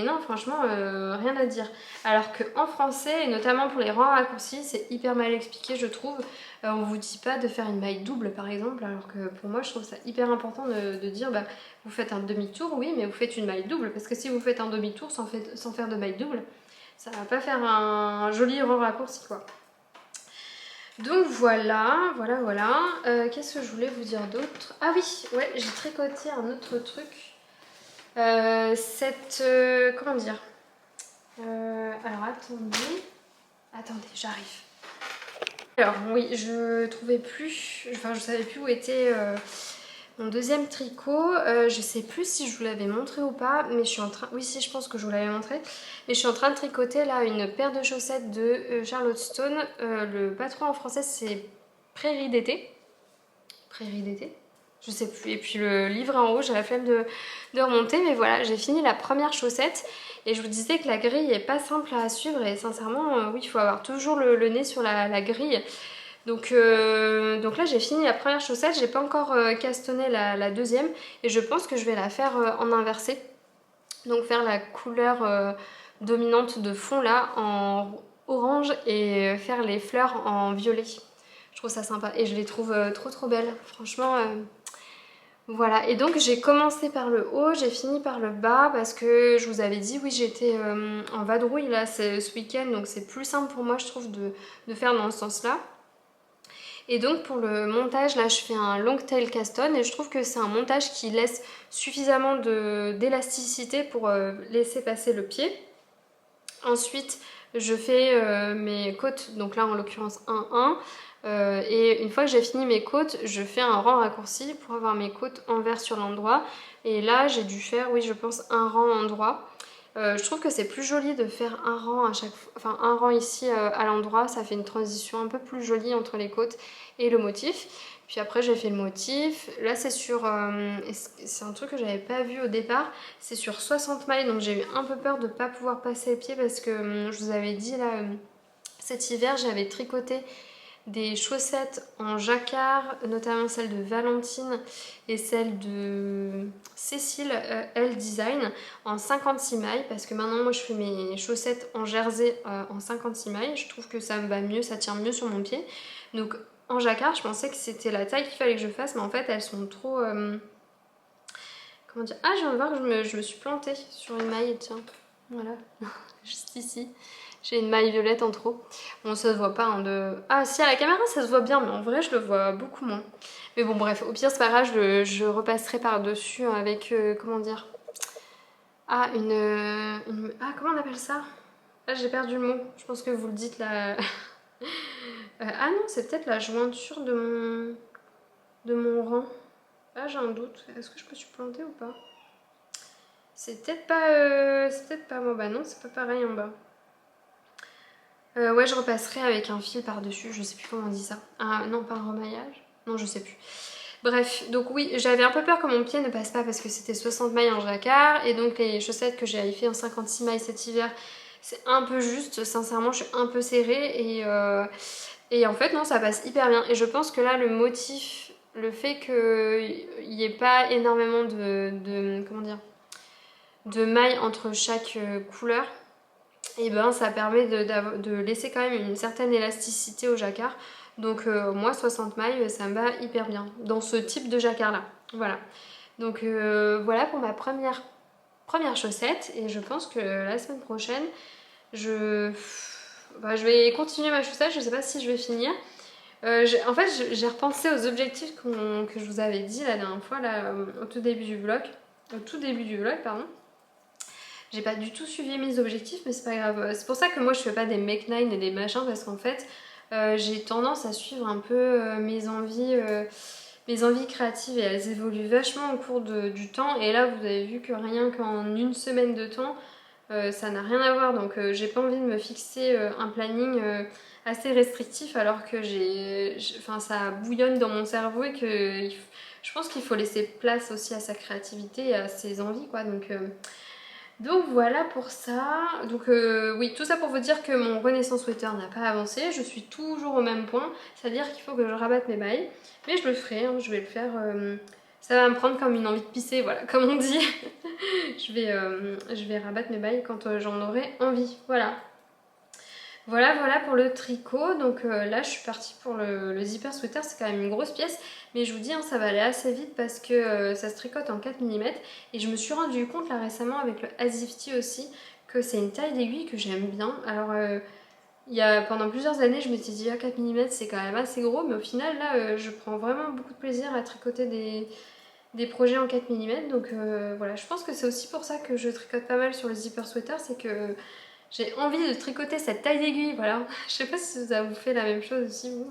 non, franchement, rien à dire. Alors qu'en français, et notamment pour les rangs raccourcis, c'est hyper mal expliqué, je trouve. On vous dit pas de faire une maille double, par exemple, alors que pour moi, je trouve ça hyper important de dire, bah, vous faites un demi-tour, oui, mais vous faites une maille double. Parce que si vous faites un demi-tour sans faire de maille double, ça va pas faire un joli rang raccourci, quoi. Donc voilà. Qu'est-ce que je voulais vous dire d'autre? Ah oui, ouais, j'ai tricoté un autre truc. Comment dire? Alors attendez, j'arrive. Alors oui, je trouvais plus, enfin je savais plus où était mon deuxième tricot. Je sais plus si je vous l'avais montré ou pas, mais je suis en train, oui si je pense que je vous l'avais montré, mais je suis en train de tricoter là une paire de chaussettes de Charlotte Stone. Le patron en français c'est Prairie d'été. Je sais plus. Et puis le livre en haut, j'ai la flemme de remonter. Mais voilà, j'ai fini la première chaussette. Et je vous disais que la grille est pas simple à suivre. Et sincèrement, oui, il faut avoir toujours le nez sur la grille. Donc là j'ai fini la première chaussette, j'ai pas encore castonné la deuxième et je pense que je vais la faire en inversé. Donc faire la couleur dominante de fond là en orange et faire les fleurs en violet. Je trouve ça sympa et je les trouve trop belles, franchement. Voilà, et donc j'ai commencé par le haut, j'ai fini par le bas parce que je vous avais dit, oui, j'étais en vadrouille là ce week-end, donc c'est plus simple pour moi, je trouve, de faire dans ce sens-là. Et donc pour le montage, là, je fais un long tail caston et je trouve que c'est un montage qui laisse suffisamment d'élasticité pour laisser passer le pied. Ensuite, je fais mes côtes, donc là en l'occurrence 1-1. Et une fois que j'ai fini mes côtes, je fais un rang raccourci pour avoir mes côtes envers sur l'endroit. Et là, j'ai dû faire, oui, je pense, un rang endroit. Je trouve que c'est plus joli de faire un rang à chaque fois, enfin un rang ici à l'endroit, ça fait une transition un peu plus jolie entre les côtes et le motif. Puis après j'ai fait le motif, là c'est sur, c'est un truc que j'avais pas vu au départ, c'est sur 60 mailles, donc j'ai eu un peu peur de ne pas pouvoir passer les pieds parce que je vous avais dit là, cet hiver j'avais tricoté des chaussettes en jacquard, notamment celle de Valentine et celle de Cécile L Design en 56 mailles parce que maintenant moi je fais mes chaussettes en jersey en 56 mailles, je trouve que ça me va mieux, ça tient mieux sur mon pied. Donc en jacquard je pensais que c'était la taille qu'il fallait que je fasse, mais en fait elles sont trop... comment dire? Ah, je viens de voir que je me suis plantée sur une maille, tiens, voilà, juste ici. J'ai une maille violette en trop. Bon, ça se voit pas hein, de... Ah si, à la caméra ça se voit bien, mais en vrai je le vois beaucoup moins. Mais bon bref, au pire c'est pas grave, je repasserai par-dessus avec, comment dire... Ah, Ah, comment on appelle ça? Ah, j'ai perdu le mot, je pense que vous le dites là... ah non, c'est peut-être la jointure de mon rang. Ah, j'ai un doute, est-ce que je me suis plantée ou pas? C'est peut-être pas... c'est peut-être pas moi, bah non, c'est pas pareil en bas. Ouais, je repasserai avec un fil par-dessus, je sais plus comment on dit ça. Ah non, pas un remaillage. Non, je sais plus. Bref, donc oui, j'avais un peu peur que mon pied ne passe pas parce que c'était 60 mailles en jacquard. Et donc les chaussettes que j'ai fait en 56 mailles cet hiver, c'est un peu juste. Sincèrement, je suis un peu serrée. Et en fait, non, ça passe hyper bien. Et je pense que là, le motif, le fait qu'il n'y ait pas énormément comment dire, de mailles entre chaque couleur, et ben ça permet de laisser quand même une certaine élasticité au jacquard. Donc moi 60 mailles ça me va hyper bien dans ce type de jacquard là. Voilà. Donc voilà pour ma première chaussette et je pense que la semaine prochaine je vais continuer ma chaussette, je sais pas si je vais finir. En fait j'ai repensé aux objectifs que je vous avais dit la dernière fois là, au tout début du vlog. Au tout début du vlog pardon. J'ai pas du tout suivi mes objectifs, mais c'est pas grave. C'est pour ça que moi je fais pas des make nine et des machins, parce qu'en fait j'ai tendance à suivre un peu mes envies créatives et elles évoluent vachement au cours du temps. Et là vous avez vu que rien qu'en une semaine de temps, ça n'a rien à voir. Donc j'ai pas envie de me fixer un planning assez restrictif alors que enfin, ça bouillonne dans mon cerveau et que je pense qu'il faut laisser place aussi à sa créativité et à ses envies quoi. Donc voilà pour ça. Donc oui, tout ça pour vous dire que mon Renaissance Sweater n'a pas avancé. Je suis toujours au même point, c'est-à-dire qu'il faut que je rabatte mes mailles. Mais je le ferai, hein, je vais le faire. Ça va me prendre comme une envie de pisser, voilà, comme on dit. je vais rabattre mes mailles quand j'en aurai envie. Voilà. Voilà pour le tricot. Donc là je suis partie pour le zipper sweater, c'est quand même une grosse pièce. Mais je vous dis, hein, ça va aller assez vite parce que ça se tricote en 4 mm. Et je me suis rendu compte là récemment avec le Azifty aussi que c'est une taille d'aiguille que j'aime bien. Alors pendant plusieurs années je m'étais dit 4 mm c'est quand même assez gros. Mais au final là je prends vraiment beaucoup de plaisir à tricoter des projets en 4 mm. Donc voilà, je pense que c'est aussi pour ça que je tricote pas mal sur le zipper sweater. C'est que j'ai envie de tricoter cette taille d'aiguille, voilà. Je sais pas si ça vous fait la même chose aussi, vous,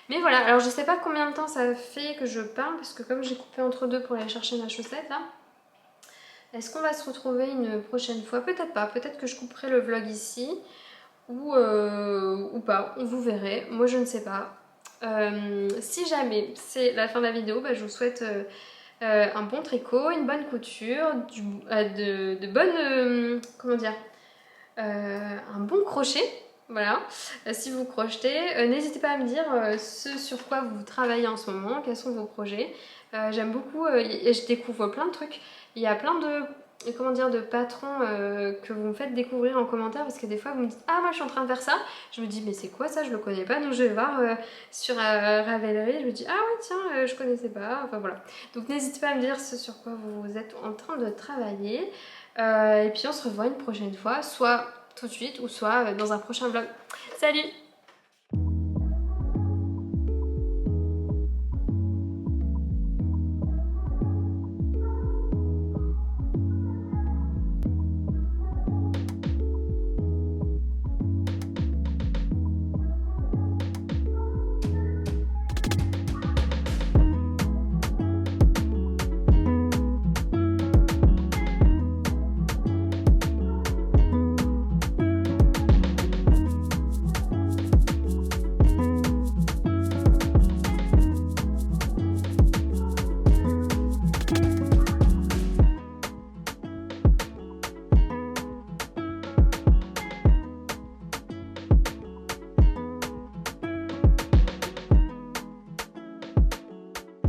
mais voilà. Alors, je sais pas combien de temps ça fait que je parle, parce que comme j'ai coupé entre deux pour aller chercher ma chaussette, là, est-ce qu'on va se retrouver une prochaine fois? Peut-être pas, peut-être que je couperai le vlog ici, ou pas, vous verrez. Moi, je ne sais pas. Si jamais c'est la fin de la vidéo, bah, je vous souhaite un bon tricot, une bonne couture, de bonnes... comment dire un bon crochet. Voilà, si vous crochetez, n'hésitez pas à me dire ce sur quoi vous travaillez en ce moment, quels sont vos projets. J'aime beaucoup et je découvre plein de trucs. Il y a plein de, comment dire, de patrons que vous me faites découvrir en commentaire parce que des fois vous me dites ah moi je suis en train de faire ça. Je me dis mais c'est quoi ça, je le connais pas, donc je vais voir sur Ravelry, je me dis ah ouais tiens je connaissais pas, enfin voilà. Donc n'hésitez pas à me dire ce sur quoi vous êtes en train de travailler. Et puis on se revoit une prochaine fois, soit tout de suite ou soit dans un prochain vlog. Salut!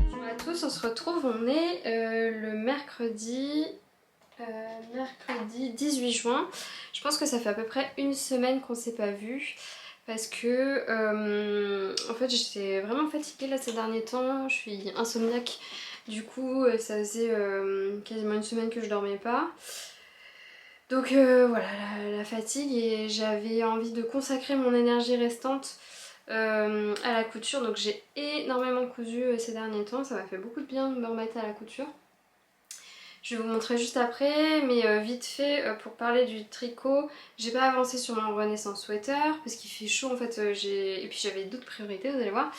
Bonjour à tous, on se retrouve, on est le mercredi 18 juin. Je pense que ça fait à peu près une semaine qu'on s'est pas vu parce que en fait j'étais vraiment fatiguée là ces derniers temps, je suis insomniaque, du coup ça faisait quasiment une semaine que je dormais pas. Donc voilà, la fatigue, et j'avais envie de consacrer mon énergie restante à la couture. Donc j'ai énormément cousu ces derniers temps, ça m'a fait beaucoup de bien de me remettre à la couture. Je vais vous montrer juste après, mais vite fait pour parler du tricot, j'ai pas avancé sur mon Renaissance sweater parce qu'il fait chaud en fait, et puis j'avais d'autres priorités, vous allez voir.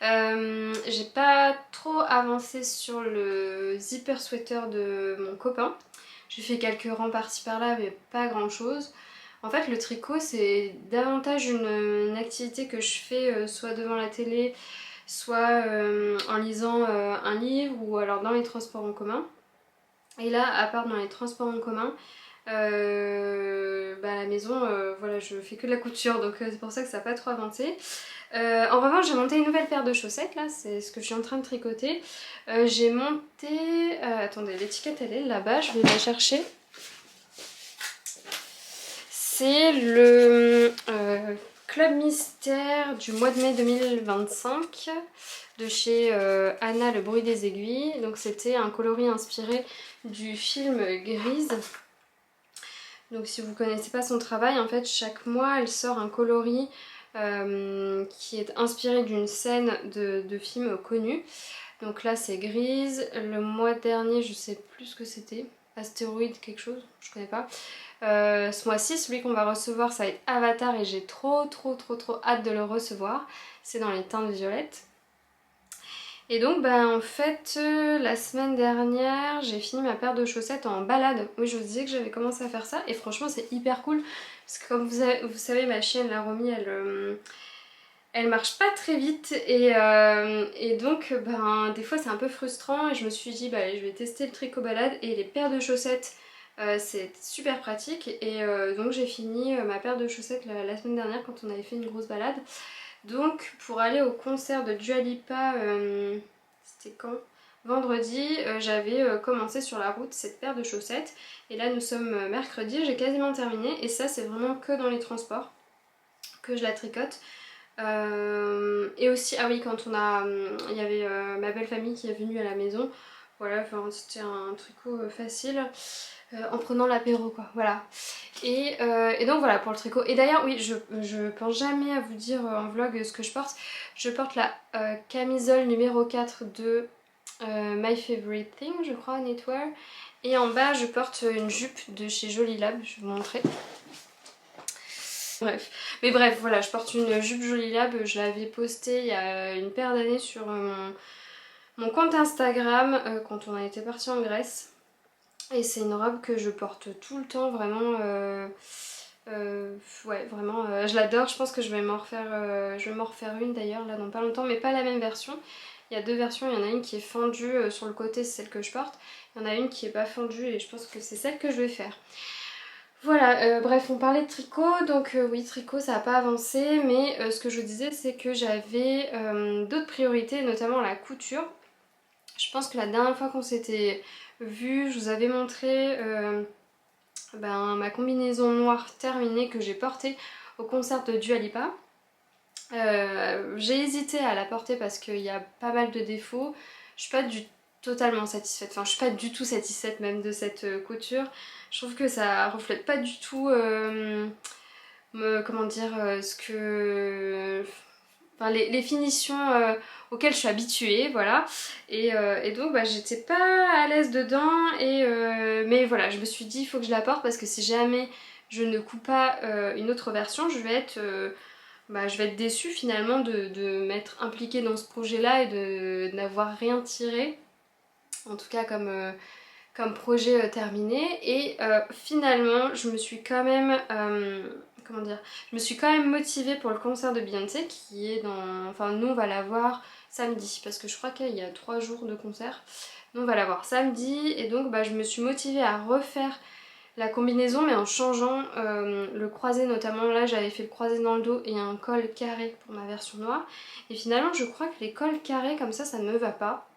J'ai pas trop avancé sur le zipper sweater de mon copain. J'ai fait quelques rangs par-ci par-là mais pas grand chose. En fait le tricot c'est davantage une activité que je fais soit devant la télé, soit en lisant un livre ou alors dans les transports en commun. Et là, à part dans les transports en commun, à la maison, voilà, je fais que de la couture, donc c'est pour ça que ça n'a pas trop avancé. En revanche, j'ai monté une nouvelle paire de chaussettes, là, c'est ce que je suis en train de tricoter. J'ai monté... attendez, l'étiquette elle est là-bas, je vais la chercher. C'est le Club Mystère du mois de mai 2025 de chez Anna Le Bruit des Aiguilles. Donc c'était un coloris inspiré du film Grise. Donc si vous ne connaissez pas son travail, en fait chaque mois elle sort un coloris qui est inspiré d'une scène de film connu. Donc là c'est Grise. Le mois dernier je sais plus ce que c'était. Astéroïde quelque chose, je connais pas. Ce mois-ci, celui qu'on va recevoir, ça va être Avatar et j'ai trop hâte de le recevoir. C'est dans les teintes violettes. Et donc en fait la semaine dernière j'ai fini ma paire de chaussettes en balade. Oui, je vous disais que j'avais commencé à faire ça et franchement c'est hyper cool parce que comme vous savez, ma chienne la Romy elle marche pas très vite et donc des fois c'est un peu frustrant, et je me suis dit je vais tester le tricot balade et les paires de chaussettes. C'est super pratique, et donc j'ai fini ma paire de chaussettes la semaine dernière quand on avait fait une grosse balade. Donc pour aller au concert de Dua Lipa, c'était quand? Vendredi, j'avais commencé sur la route cette paire de chaussettes, et là nous sommes mercredi, j'ai quasiment terminé, et ça c'est vraiment que dans les transports que je la tricote. Et aussi, ah oui, quand il y avait ma belle famille qui est venue à la maison, voilà, c'était un tricot facile. En prenant l'apéro quoi, voilà. Et donc voilà pour le tricot. Et d'ailleurs oui, je pense jamais à vous dire en vlog ce que je porte. Je porte la camisole numéro 4 de My Favorite Thing, je crois, Knitwear. Et en bas je porte une jupe de chez Jolie Lab, je vais vous montrer. Bref, mais bref, voilà, je porte une jupe Jolie Lab, je l'avais postée il y a une paire d'années sur mon compte Instagram quand on a été parti en Grèce. Et c'est une robe que je porte tout le temps, vraiment, ouais, vraiment, je l'adore. Je pense que je vais m'en refaire une d'ailleurs, là dans pas longtemps, mais pas la même version. Il y a deux versions, il y en a une qui est fendue sur le côté, c'est celle que je porte. Il y en a une qui est pas fendue et je pense que c'est celle que je vais faire. Voilà, bref, on parlait de tricot, donc oui, tricot ça n'a pas avancé, mais ce que je vous disais c'est que j'avais d'autres priorités, notamment la couture. Je pense que la dernière fois qu'on s'était vu, je vous avais montré ma combinaison noire terminée que j'ai portée au concert de Dua Lipa. J'ai hésité à la porter parce qu'il y a pas mal de défauts. Je suis pas totalement satisfaite, enfin je suis pas du tout satisfaite même de cette couture. Je trouve que ça reflète pas du tout comment dire ce que enfin, les finitions auxquelles je suis habituée, voilà. Et donc j'étais pas à l'aise dedans, mais voilà, je me suis dit il faut que je la porte parce que si jamais je ne coupe pas une autre version, je vais être déçue finalement de m'être impliquée dans ce projet-là et de n'avoir rien tiré, en tout cas comme projet terminé. Et finalement, je me suis quand même comment dire, je me suis quand même motivée pour le concert de Beyoncé qui est dans... Enfin nous on va la voir samedi parce que je crois qu'il y a 3 jours de concert. Nous on va la voir samedi et donc je me suis motivée à refaire la combinaison mais en changeant le croisé notamment. Là j'avais fait le croisé dans le dos et un col carré pour ma version noire. Et finalement je crois que les cols carrés comme ça ne me va pas.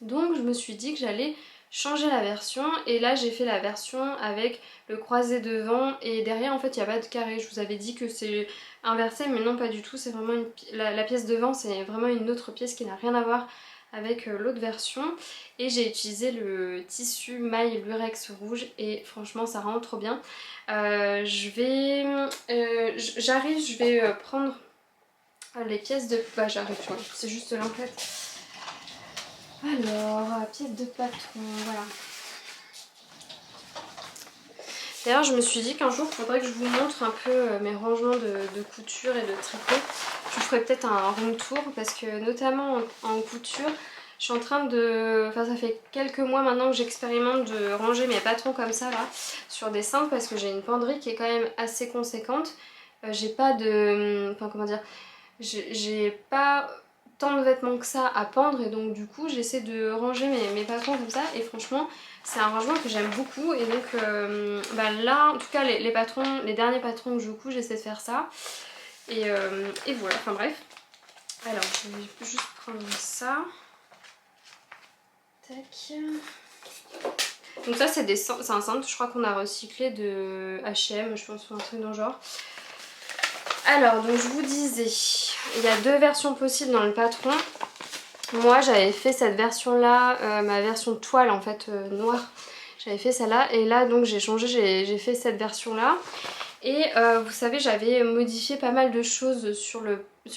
Donc je me suis dit que j'allais changer la version et là j'ai fait la version avec le croisé devant et derrière en fait il n'y a pas de carré. Je vous avais dit que c'est inversé mais non pas du tout, c'est vraiment la pièce devant c'est vraiment une autre pièce qui n'a rien à voir avec l'autre version et j'ai utilisé le tissu maille lurex rouge et franchement ça rend trop bien. J'arrive, je vais prendre les pièces de... j'arrive, c'est juste là en fait. Alors, pièce de patron, voilà. D'ailleurs, je me suis dit qu'un jour, il faudrait que je vous montre un peu mes rangements de couture et de tricot. Je vous ferai peut-être un room tour parce que notamment en couture, je suis en train de... Enfin, ça fait quelques mois maintenant que j'expérimente de ranger mes patrons comme ça, là, sur des cintres parce que j'ai une penderie qui est quand même assez conséquente. J'ai pas de... Enfin, comment dire... J'ai pas tant de vêtements que ça à pendre et donc du coup j'essaie de ranger mes patrons comme ça et franchement c'est un rangement que j'aime beaucoup et donc là en tout cas les patrons, les derniers patrons que je couds j'essaie de faire ça et voilà, enfin bref. Alors je vais juste prendre ça. Tac. Donc ça c'est un cintre je crois qu'on a recyclé de H&M je pense ou un truc dans le genre. Alors donc je vous disais, il y a 2 versions possibles dans le patron. Moi j'avais fait cette version là, ma version toile en fait noire. J'avais fait celle-là et là donc j'ai changé, j'ai fait cette version là. Et vous savez j'avais modifié pas mal de choses sur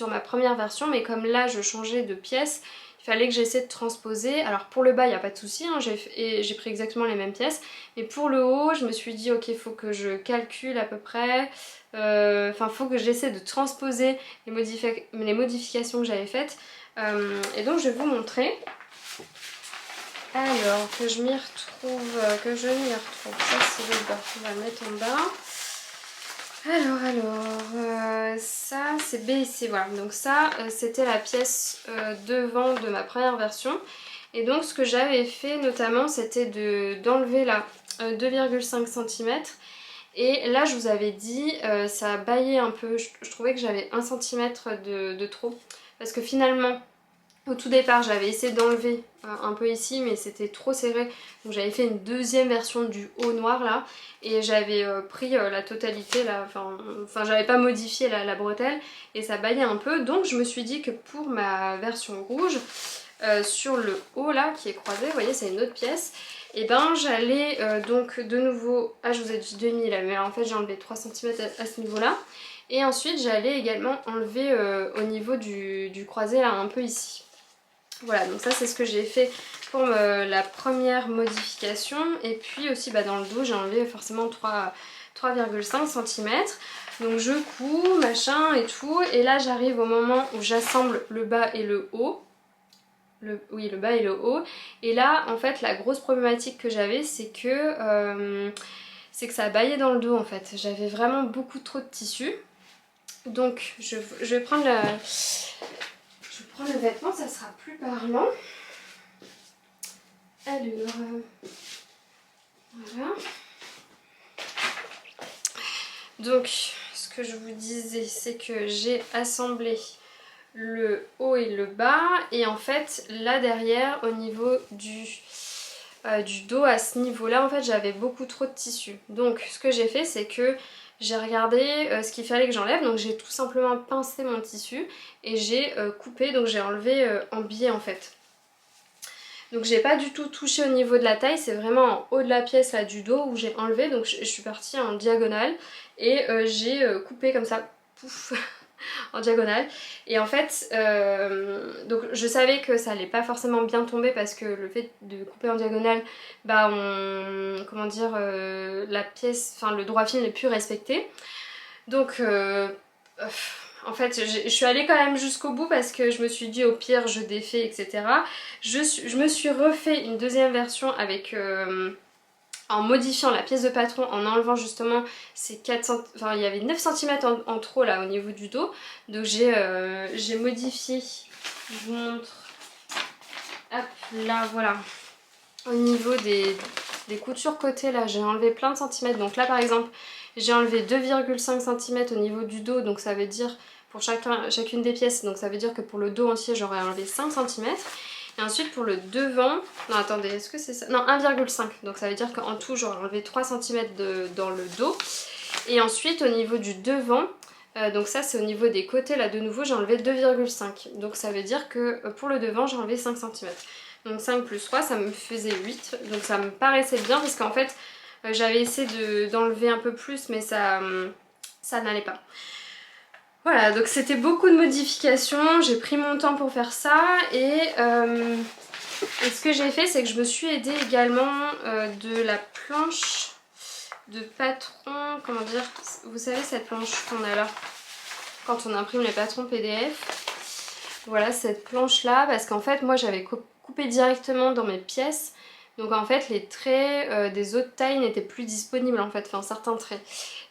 ma première version mais comme là je changeais de pièce, il fallait que j'essaie de transposer. Alors pour le bas il n'y a pas de souci, hein, j'ai pris exactement les mêmes pièces. Mais pour le haut je me suis dit ok il faut que je calcule à peu près. Enfin faut que j'essaie de transposer les modifications que j'avais faites. Et donc je vais vous montrer. Alors que je m'y retrouve, ça c'est le bas, on va le mettre en bas. Alors, ça c'est B et C, voilà, donc ça c'était la pièce devant de ma première version. Et donc ce que j'avais fait notamment c'était d'enlever là 2,5 cm. Et là je vous avais dit, ça baillait un peu, je trouvais que j'avais 1 cm de trop. Parce que finalement, au tout départ j'avais essayé d'enlever un peu ici mais c'était trop serré. Donc j'avais fait une deuxième version du haut noir là. Et j'avais pris la totalité là, enfin j'avais pas modifié la bretelle. Et ça baillait un peu. Donc je me suis dit que pour ma version rouge, sur le haut là qui est croisé, vous voyez c'est une autre pièce. Et ben j'allais donc de nouveau, je vous ai dit 2000 là, mais en fait j'ai enlevé 3 cm à ce niveau là. Et ensuite j'allais également enlever au niveau du croisé là un peu ici. Voilà donc ça c'est ce que j'ai fait pour la première modification. Et puis aussi dans le dos j'ai enlevé forcément 3,5 cm. Donc je couds, machin et tout. Et là j'arrive au moment où j'assemble le bas et le haut. Le bas et le haut. Et là en fait la grosse problématique que j'avais c'est que ça baillait dans le dos en fait. J'avais vraiment beaucoup trop de tissu. Donc je vais prendre le vêtement, ça sera plus parlant. Alors voilà. Donc ce que je vous disais, c'est que j'ai assemblé le haut et le bas, et en fait là derrière au niveau du dos, à ce niveau là en fait j'avais beaucoup trop de tissu. Donc ce que j'ai fait, c'est que j'ai regardé ce qu'il fallait que j'enlève, donc j'ai tout simplement pincé mon tissu et j'ai coupé, donc j'ai enlevé en biais en fait. Donc j'ai pas du tout touché au niveau de la taille, c'est vraiment en haut de la pièce là du dos où j'ai enlevé, donc je suis partie en diagonale et j'ai coupé comme ça, pouf, en diagonale. Et en fait, donc je savais que ça allait pas forcément bien tomber parce que le fait de couper en diagonale, bah comment dire, la pièce, enfin le droit fil n'est plus respecté. Donc en fait je suis allée quand même jusqu'au bout parce que je me suis dit au pire je défais, etc. Je me suis refait une deuxième version avec en modifiant la pièce de patron, en enlevant justement ces 4 cm, enfin il y avait 9 cm en trop là au niveau du dos. Donc j'ai modifié, je vous montre, hop là voilà, au niveau des coutures côté là j'ai enlevé plein de centimètres. Donc là par exemple j'ai enlevé 2,5 cm au niveau du dos, donc ça veut dire pour chacune des pièces, donc ça veut dire que pour le dos entier j'aurais enlevé 5 cm. Et ensuite pour le devant, non attendez, est-ce que c'est ça? Non, 1,5, donc ça veut dire qu'en tout j'aurais enlevé 3 cm dans le dos. Et ensuite au niveau du devant, donc ça c'est au niveau des côtés, là de nouveau j'ai enlevé 2,5, donc ça veut dire que pour le devant j'ai enlevé 5 cm. Donc 5 plus 3 ça me faisait 8, donc ça me paraissait bien parce qu'en fait j'avais essayé d'enlever un peu plus mais ça n'allait pas. Voilà, donc c'était beaucoup de modifications, j'ai pris mon temps pour faire ça et ce que j'ai fait, c'est que je me suis aidée également de la planche de patron, comment dire, vous savez cette planche qu'on a là quand on imprime les patrons PDF. Voilà cette planche là, parce qu'en fait moi j'avais coupé directement dans mes pièces. Donc en fait les traits des autres tailles n'étaient plus disponibles en fait, enfin certains traits.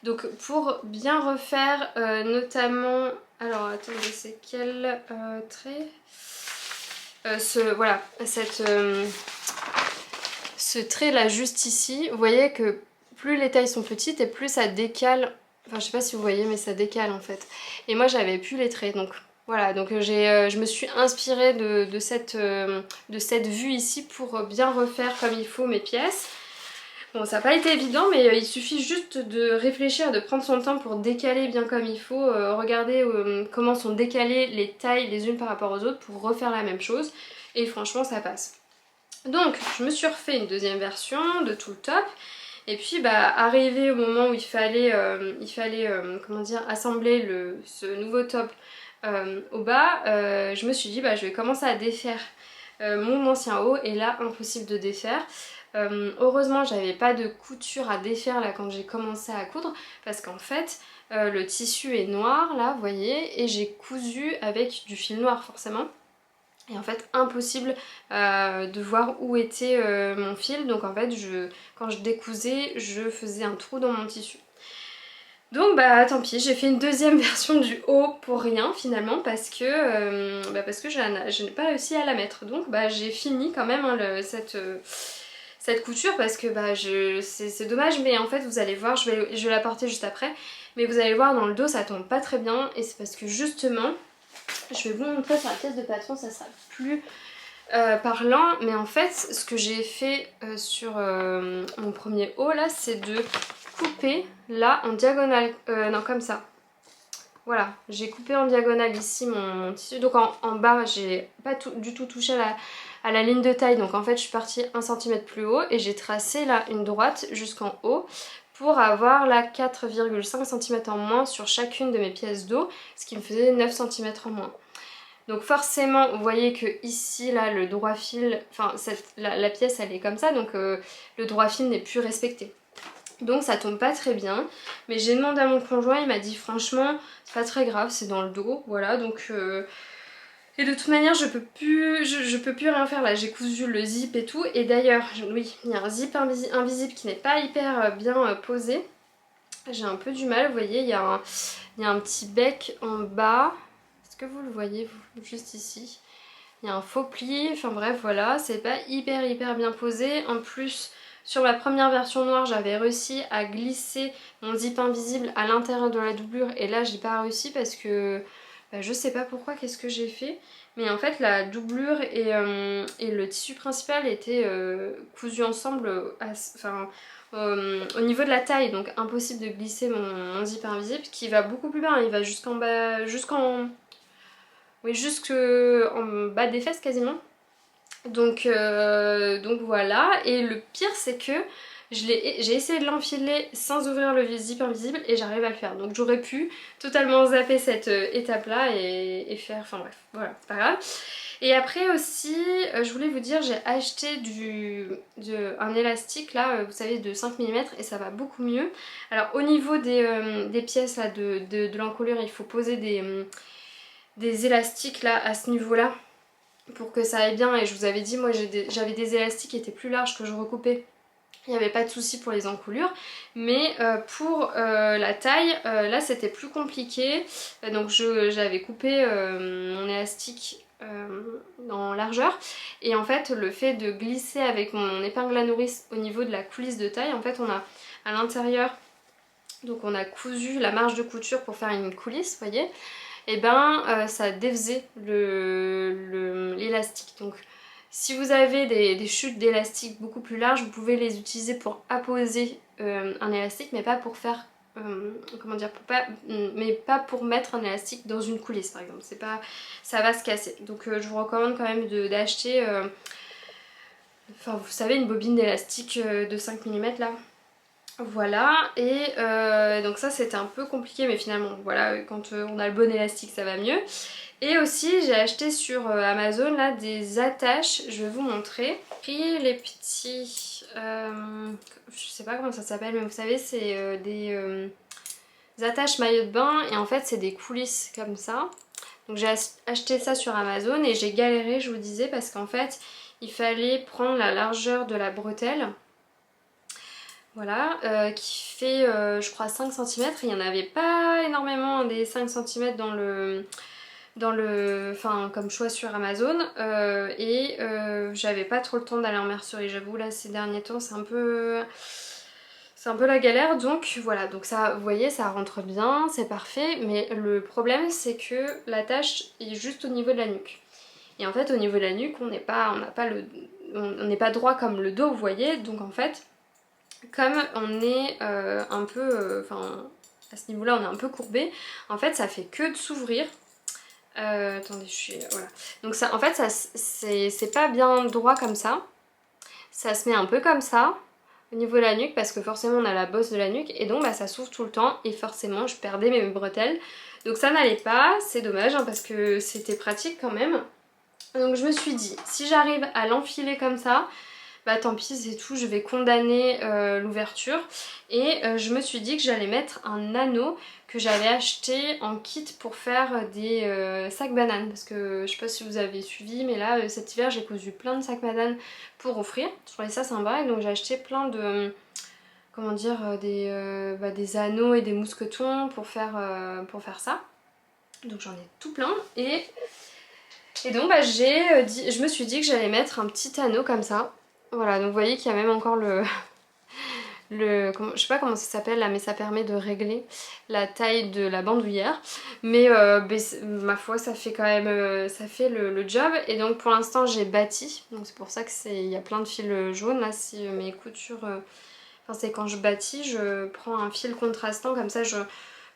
Donc pour bien refaire notamment, alors attendez c'est quel trait voilà, ce trait là juste ici, vous voyez que plus les tailles sont petites et plus ça décale, enfin je sais pas si vous voyez mais ça décale en fait. Et moi j'avais plus les traits, donc voilà, donc je me suis inspirée de cette vue ici pour bien refaire comme il faut mes pièces. Bon, ça n'a pas été évident, mais il suffit juste de réfléchir, de prendre son temps pour décaler bien comme il faut, regarder comment sont décalées les tailles les unes par rapport aux autres pour refaire la même chose, et franchement ça passe. Donc je me suis refait une deuxième version de tout le top, et puis bah arrivé au moment où il fallait comment dire, assembler ce nouveau top au bas, je me suis dit bah je vais commencer à défaire mon ancien haut, et là impossible de défaire. Heureusement j'avais pas de couture à défaire là quand j'ai commencé à coudre, parce qu'en fait le tissu est noir là vous voyez, et j'ai cousu avec du fil noir forcément, et en fait impossible de voir où était mon fil, donc en fait quand je décousais je faisais un trou dans mon tissu. Donc bah tant pis, j'ai fait une deuxième version du haut pour rien finalement, parce que je n'ai pas réussi à la mettre. Donc bah j'ai fini quand même hein, cette couture, parce que bah c'est dommage, mais en fait vous allez voir, je vais la porter juste après, mais vous allez voir dans le dos ça tombe pas très bien, et c'est parce que justement, je vais vous montrer sur la pièce de patron, ça sera plus parlant, mais en fait ce que j'ai fait sur mon premier haut là, c'est de couper là en diagonale, non comme ça. Voilà, j'ai coupé en diagonale ici mon tissu, donc en bas j'ai pas du tout touché à la ligne de taille, donc en fait je suis partie 1 cm plus haut et j'ai tracé là une droite jusqu'en haut pour avoir là 4,5 cm en moins sur chacune de mes pièces d'eau, ce qui me faisait 9 cm en moins. Donc forcément vous voyez que ici là le droit fil, enfin la pièce elle est comme ça, donc le droit fil n'est plus respecté. Donc ça tombe pas très bien, mais j'ai demandé à mon conjoint, il m'a dit franchement c'est pas très grave, c'est dans le dos, voilà, donc et de toute manière je peux plus rien faire là, j'ai cousu le zip et tout, et d'ailleurs oui, il y a un zip invisible qui n'est pas hyper bien posé, j'ai un peu du mal, vous voyez, il y a un petit bec en bas, est-ce que vous le voyez vous, juste ici, il y a un faux pli, enfin bref voilà, c'est pas hyper bien posé, en plus Sur la première version noire, j'avais réussi à glisser mon zip invisible à l'intérieur de la doublure et là j'ai pas réussi parce que je sais pas pourquoi, qu'est-ce que j'ai fait. Mais en fait la doublure et le tissu principal étaient cousus ensemble au niveau de la taille, donc impossible de glisser mon zip invisible qui va beaucoup plus bas, hein. Il va jusqu'en bas, oui, jusqu'en bas des fesses quasiment. Donc voilà, et le pire c'est que j'ai essayé de l'enfiler sans ouvrir le zip invisible et j'arrive à le faire. Donc j'aurais pu totalement zapper cette étape là et faire, enfin bref, voilà, c'est pas grave. Et après aussi, je voulais vous dire, j'ai acheté un élastique là, vous savez, de 5 mm et ça va beaucoup mieux. Alors au niveau des pièces là de l'encolure, il faut poser des élastiques là à ce niveau là pour que ça aille bien. Et je vous avais dit, moi j'avais des élastiques qui étaient plus larges que je recoupais. Il n'y avait pas de souci pour les encoulures, mais pour la taille, là c'était plus compliqué. Donc j'avais coupé mon élastique en largeur et en fait le fait de glisser avec mon épingle à nourrice au niveau de la coulisse de taille, en fait on a à l'intérieur, donc on a cousu la marge de couture pour faire une coulisse, vous voyez, et ben ça défaisait l'élastique. Donc si vous avez des chutes d'élastique beaucoup plus larges, vous pouvez les utiliser pour apposer un élastique, mais pas pour faire comment dire, mais pas pour mettre un élastique dans une coulisse par exemple. C'est pas, ça va se casser. Donc je vous recommande quand même d'acheter, enfin vous savez, une bobine d'élastique de 5 mm là. Voilà, et donc ça c'était un peu compliqué, mais finalement voilà, quand on a le bon élastique ça va mieux. Et aussi j'ai acheté sur Amazon là des attaches, je vais vous montrer. J'ai pris les petits, je sais pas comment ça s'appelle, mais vous savez c'est des attaches maillot de bain et en fait c'est des coulisses comme ça. Donc j'ai acheté ça sur Amazon et j'ai galéré, je vous disais, parce qu'en fait il fallait prendre la largeur de la bretelle. Voilà, qui fait je crois 5 cm. Il n'y en avait pas énormément des 5 cm enfin comme choix sur Amazon, et j'avais pas trop le temps d'aller en mercerie, j'avoue là ces derniers temps c'est un peu la galère. Donc voilà, donc ça vous voyez ça rentre bien, c'est parfait, mais le problème c'est que la tache est juste au niveau de la nuque. Et en fait au niveau de la nuque on n'est pas droit comme le dos, vous voyez, donc en fait comme on est un peu, enfin à ce niveau là on est un peu courbé, en fait ça fait que de s'ouvrir. Attendez, voilà. Donc ça, en fait ça c'est pas bien droit comme ça se met un peu comme ça au niveau de la nuque parce que forcément on a la bosse de la nuque et donc bah, ça s'ouvre tout le temps et forcément je perdais mes bretelles. Donc ça n'allait pas, c'est dommage hein, parce que c'était pratique quand même. Donc je me suis dit, si j'arrive à l'enfiler comme ça, bah tant pis c'est tout, je vais condamner l'ouverture. Et je me suis dit que j'allais mettre un anneau que j'avais acheté en kit pour faire des sacs bananes. Parce que je sais pas si vous avez suivi, mais là cet hiver j'ai cousu plein de sacs bananes pour offrir. Je trouvais ça sympa et donc j'ai acheté plein de, comment dire, des anneaux et des mousquetons pour faire ça. Donc j'en ai tout plein et donc bah, je me suis dit que j'allais mettre un petit anneau comme ça. Voilà, donc vous voyez qu'il y a même encore je sais pas comment ça s'appelle là, mais ça permet de régler la taille de la bandoulière. Mais ma foi, ça fait quand même ça fait le job. Et donc pour l'instant j'ai bâti, donc c'est pour ça que il y a plein de fils jaunes là, si mes coutures... Enfin c'est quand je bâtis, je prends un fil contrastant comme ça.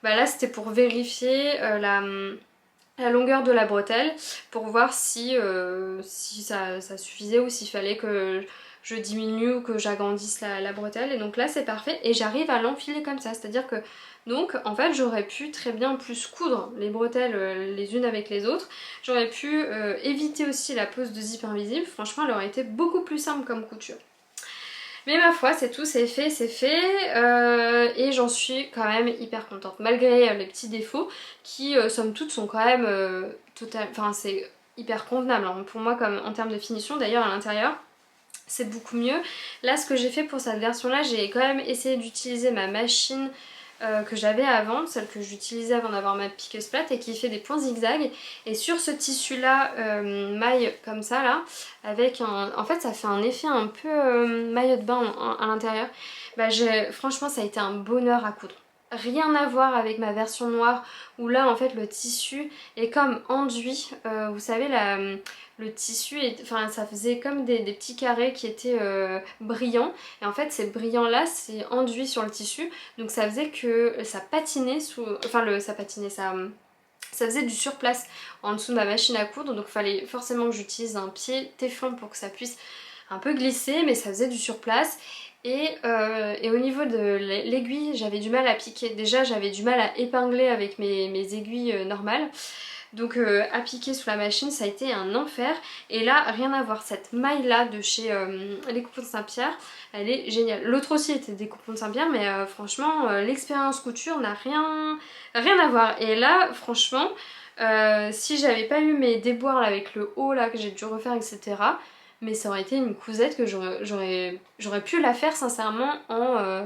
Bah là c'était pour vérifier la longueur de la bretelle pour voir si ça suffisait ou s'il fallait que je diminue ou que j'agrandisse la bretelle. Et donc là c'est parfait et j'arrive à l'enfiler comme ça, c'est à dire que donc en fait j'aurais pu très bien plus coudre les bretelles les unes avec les autres, j'aurais pu éviter aussi la pose de zip invisible, franchement elle aurait été beaucoup plus simple comme couture. Mais ma foi, c'est tout, c'est fait, et j'en suis quand même hyper contente. Malgré les petits défauts qui, somme toute, sont quand même enfin c'est hyper convenable hein, pour moi comme en termes de finition. D'ailleurs à l'intérieur, c'est beaucoup mieux. Là, ce que j'ai fait pour cette version-là, j'ai quand même essayé d'utiliser ma machine que j'avais avant, celle que j'utilisais avant d'avoir ma piqueuse plate et qui fait des points zigzag. Et sur ce tissu là, maille comme ça là, avec un... En fait ça fait un effet un peu maillot de bain à l'intérieur. Bah, franchement ça a été un bonheur à coudre. Rien à voir avec ma version noire où là en fait le tissu est comme enduit. Vous savez le tissu, enfin ça faisait comme des petits carrés qui étaient brillants. Et en fait ces brillants là c'est enduit sur le tissu. Donc ça faisait que ça patinait sous... Enfin ça patinait, ça faisait du surplace en dessous de ma machine à coudre. Donc il fallait forcément que j'utilise un pied téflon pour que ça puisse un peu glisser. Mais ça faisait du surplace. Et au niveau de l'aiguille, j'avais du mal à piquer. Déjà, j'avais du mal à épingler avec mes aiguilles normales. Donc à piquer sous la machine, ça a été un enfer. Et là, rien à voir. Cette maille-là de chez Les Coupons de Saint-Pierre, elle est géniale. L'autre aussi était des Coupons de Saint-Pierre, mais franchement, l'expérience couture n'a rien à voir. Et là, franchement, si j'avais pas eu mes déboires là, avec le haut là que j'ai dû refaire, etc., mais ça aurait été une cousette que j'aurais pu la faire sincèrement en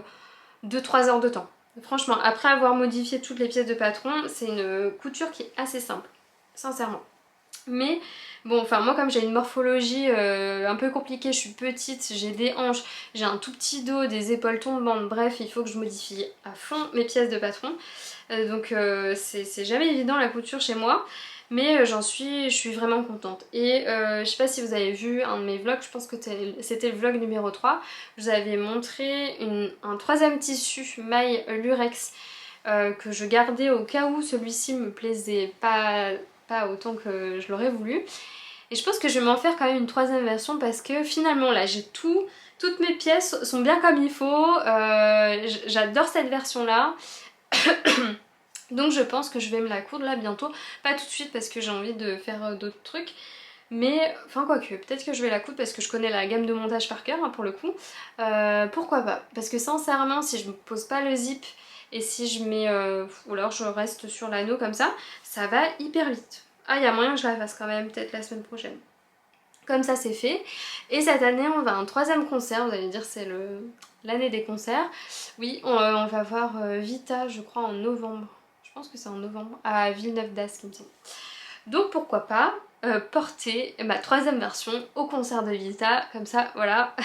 2-3 heures de temps. Franchement, après avoir modifié toutes les pièces de patron, c'est une couture qui est assez simple, sincèrement. Mais bon, enfin moi comme j'ai une morphologie un peu compliquée, je suis petite, j'ai des hanches, j'ai un tout petit dos, des épaules tombantes, bref, il faut que je modifie à fond mes pièces de patron. Donc c'est jamais évident la couture chez moi. Mais je suis vraiment contente. Et je sais pas si vous avez vu un de mes vlogs, je pense que c'était le vlog numéro 3. Je vous avais montré un troisième tissu maille lurex que je gardais au cas où celui-ci me plaisait pas autant que je l'aurais voulu. Et je pense que je vais m'en faire quand même une troisième version parce que finalement là j'ai toutes mes pièces sont bien comme il faut. J'adore cette version là. Donc je pense que je vais me la coudre là bientôt. Pas tout de suite parce que j'ai envie de faire d'autres trucs. Mais, enfin quoique, peut-être que je vais la coudre parce que je connais la gamme de montage par cœur hein, pour le coup. Pourquoi pas? Parce que sincèrement, si je me pose pas le zip et si je mets... ou alors je reste sur l'anneau comme ça va hyper vite. Ah, il y a moyen que je la fasse quand même, peut-être la semaine prochaine. Comme ça c'est fait. Et cette année on va à un troisième concert, vous allez dire c'est l'année des concerts. Oui, on va voir Vita je crois en novembre. Je pense que c'est en novembre, à Villeneuve-d'Ascq il me semble. Donc pourquoi pas porter ma troisième version au concert de Vita, comme ça voilà.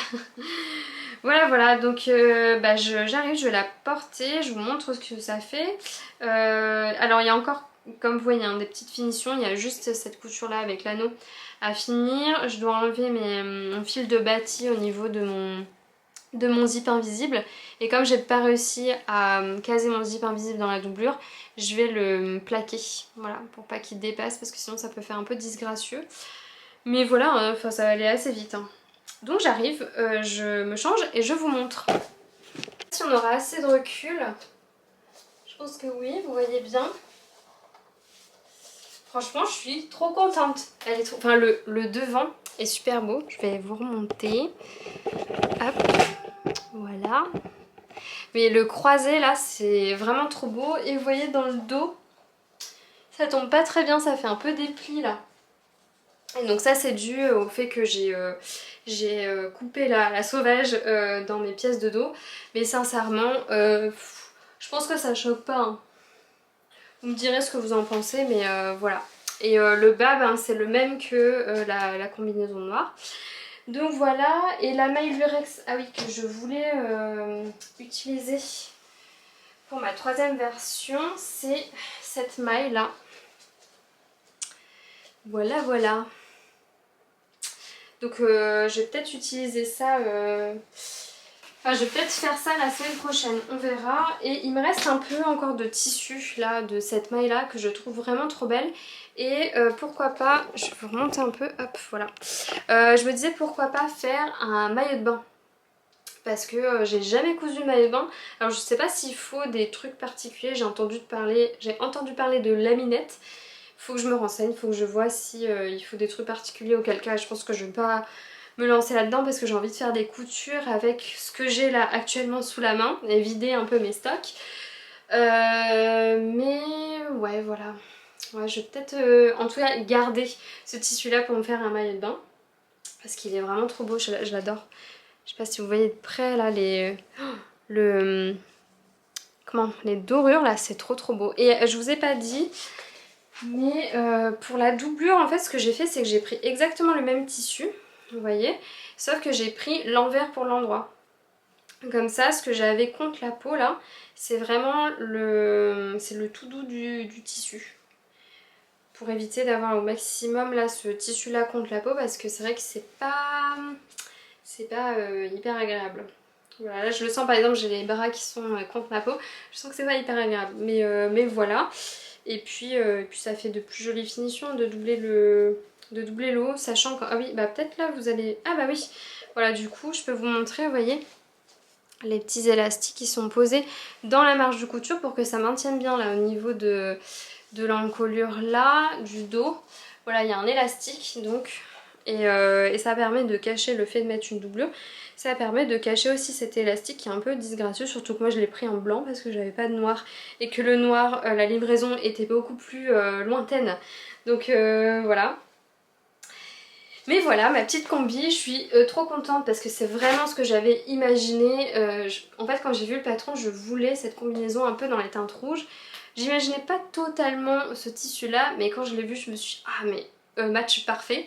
Voilà, donc j'arrive, je vais la porter, je vous montre ce que ça fait. Alors il y a encore, comme vous voyez, hein, des petites finitions, il y a juste cette couture là avec l'anneau à finir. Je dois enlever mon fil de bâti au niveau de mon zip invisible. Et comme j'ai pas réussi à caser mon zip invisible dans la doublure, je vais le plaquer, voilà, pour pas qu'il dépasse parce que sinon ça peut faire un peu disgracieux. Mais voilà, enfin ça va aller assez vite. Hein. Donc j'arrive, je me change et je vous montre. Si on aura assez de recul, je pense que oui, vous voyez bien. Franchement, je suis trop contente. Elle est trop... Enfin, le devant est super beau. Je vais vous remonter. Hop, voilà. Mais le croisé là, c'est vraiment trop beau. Et vous voyez dans le dos, ça tombe pas très bien, ça fait un peu des plis là. Et donc ça c'est dû au fait que j'ai coupé la sauvage dans mes pièces de dos. Mais sincèrement, je pense que ça choque pas. Hein. Vous me direz ce que vous en pensez, mais voilà. Et le bas, ben, c'est le même que la combinaison noire. Donc voilà, et la maille lurex, ah oui, que je voulais utiliser pour ma troisième version, c'est cette maille là. Voilà. Donc je vais peut-être utiliser ça, enfin je vais peut-être faire ça la semaine prochaine, on verra. Et il me reste un peu encore de tissu là, de cette maille là, que je trouve vraiment trop belle. Et pourquoi pas, je vais vous remonter un peu, hop voilà. Je me disais pourquoi pas faire un maillot de bain. Parce que j'ai jamais cousu de maillot de bain. Alors je sais pas s'il faut des trucs particuliers, j'ai entendu parler de laminette. Faut que je me renseigne, faut que je vois si il faut des trucs particuliers, auquel cas je pense que je vais pas me lancer là-dedans parce que j'ai envie de faire des coutures avec ce que j'ai là actuellement sous la main et vider un peu mes stocks. Mais ouais voilà. Ouais, je vais peut-être en tout cas garder ce tissu là pour me faire un maillot de bain. Parce qu'il est vraiment trop beau, je l'adore. Je sais pas si vous voyez de près là le... les dorures là, c'est trop beau. Et je vous ai pas dit, mais pour la doublure en fait ce que j'ai fait c'est que j'ai pris exactement le même tissu, vous voyez, sauf que j'ai pris l'envers pour l'endroit. Comme ça, ce que j'avais contre la peau là, c'est vraiment le tout doux du tissu. Pour éviter d'avoir au maximum là ce tissu là contre la peau, parce que c'est vrai que c'est pas hyper agréable. Voilà, là je le sens, par exemple j'ai les bras qui sont contre ma peau, je sens que c'est pas hyper agréable, mais voilà. Et puis ça fait de plus jolies finitions de doubler le haut, sachant que, ah oui, bah peut-être là vous allez, ah bah oui, voilà, du coup je peux vous montrer, vous voyez, les petits élastiques qui sont posés dans la marge de couture pour que ça maintienne bien là au niveau de l'encolure là, du dos. Voilà, il y a un élastique donc, et ça permet de cacher le fait de mettre une doublure. Ça permet de cacher aussi cet élastique qui est un peu disgracieux, surtout que moi je l'ai pris en blanc parce que j'avais pas de noir et que le noir, la livraison était beaucoup plus lointaine. Donc voilà. Mais voilà, ma petite combi, je suis trop contente parce que c'est vraiment ce que j'avais imaginé. En fait, quand j'ai vu le patron, je voulais cette combinaison un peu dans les teintes rouges. J'imaginais pas totalement ce tissu-là, mais quand je l'ai vu, je me suis dit, ah mais match parfait.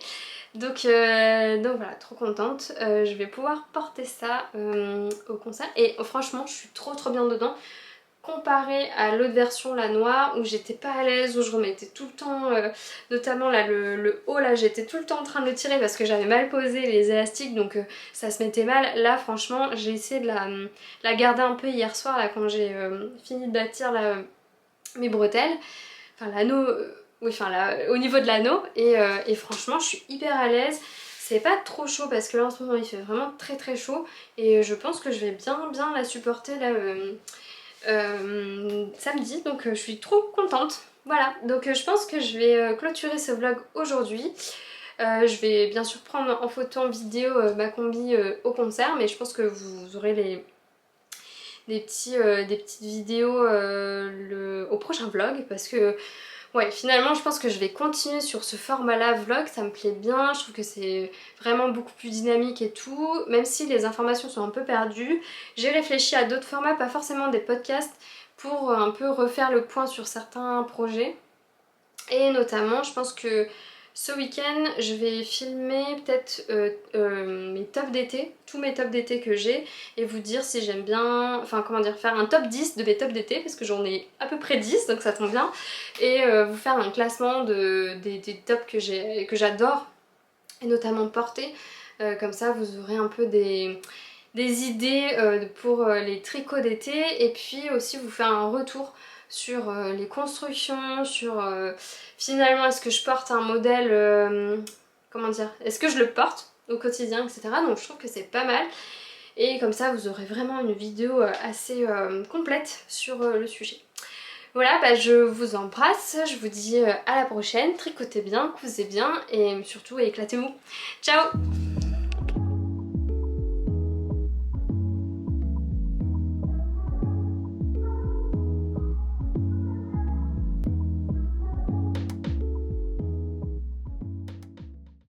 Donc voilà, trop contente. Je vais pouvoir porter ça au concert. Et franchement, je suis trop bien dedans. Comparé à l'autre version, la noire, où j'étais pas à l'aise, où je remettais tout le temps, notamment là le haut là, j'étais tout le temps en train de le tirer parce que j'avais mal posé les élastiques, donc ça se mettait mal. Là franchement j'ai essayé de la garder un peu hier soir là quand j'ai fini de bâtir là, mes bretelles, enfin l'anneau, oui enfin là, au niveau de l'anneau, et franchement je suis hyper à l'aise. C'est pas trop chaud parce que là en ce moment il fait vraiment très chaud, et je pense que je vais bien la supporter là samedi, donc je suis trop contente. Voilà, donc je pense que je vais clôturer ce vlog aujourd'hui. Je vais bien sûr prendre en photo, en vidéo ma combi au concert, mais je pense que vous aurez des petites vidéos au prochain vlog, parce que ouais, finalement je pense que je vais continuer sur ce format là vlog, ça me plaît bien, je trouve que c'est vraiment beaucoup plus dynamique et tout, même si les informations sont un peu perdues. J'ai réfléchi à d'autres formats, pas forcément des podcasts, pour un peu refaire le point sur certains projets. Et notamment je pense que ce week-end je vais filmer peut-être mes tops d'été, tous mes tops d'été que j'ai, et vous dire si j'aime bien, enfin comment dire, faire un top 10 de mes tops d'été, parce que j'en ai à peu près 10 donc ça tombe bien, et vous faire un classement des tops que j'adore, et notamment porter, comme ça vous aurez un peu des idées pour les tricots d'été, et puis aussi vous faire un retour sur les constructions, sur finalement est-ce que je porte un modèle, comment dire, est-ce que je le porte au quotidien, etc. Donc je trouve que c'est pas mal, et comme ça vous aurez vraiment une vidéo assez complète sur le sujet. Voilà, bah je vous embrasse, je vous dis à la prochaine, tricotez bien, cousez bien, et surtout éclatez-vous. Ciao!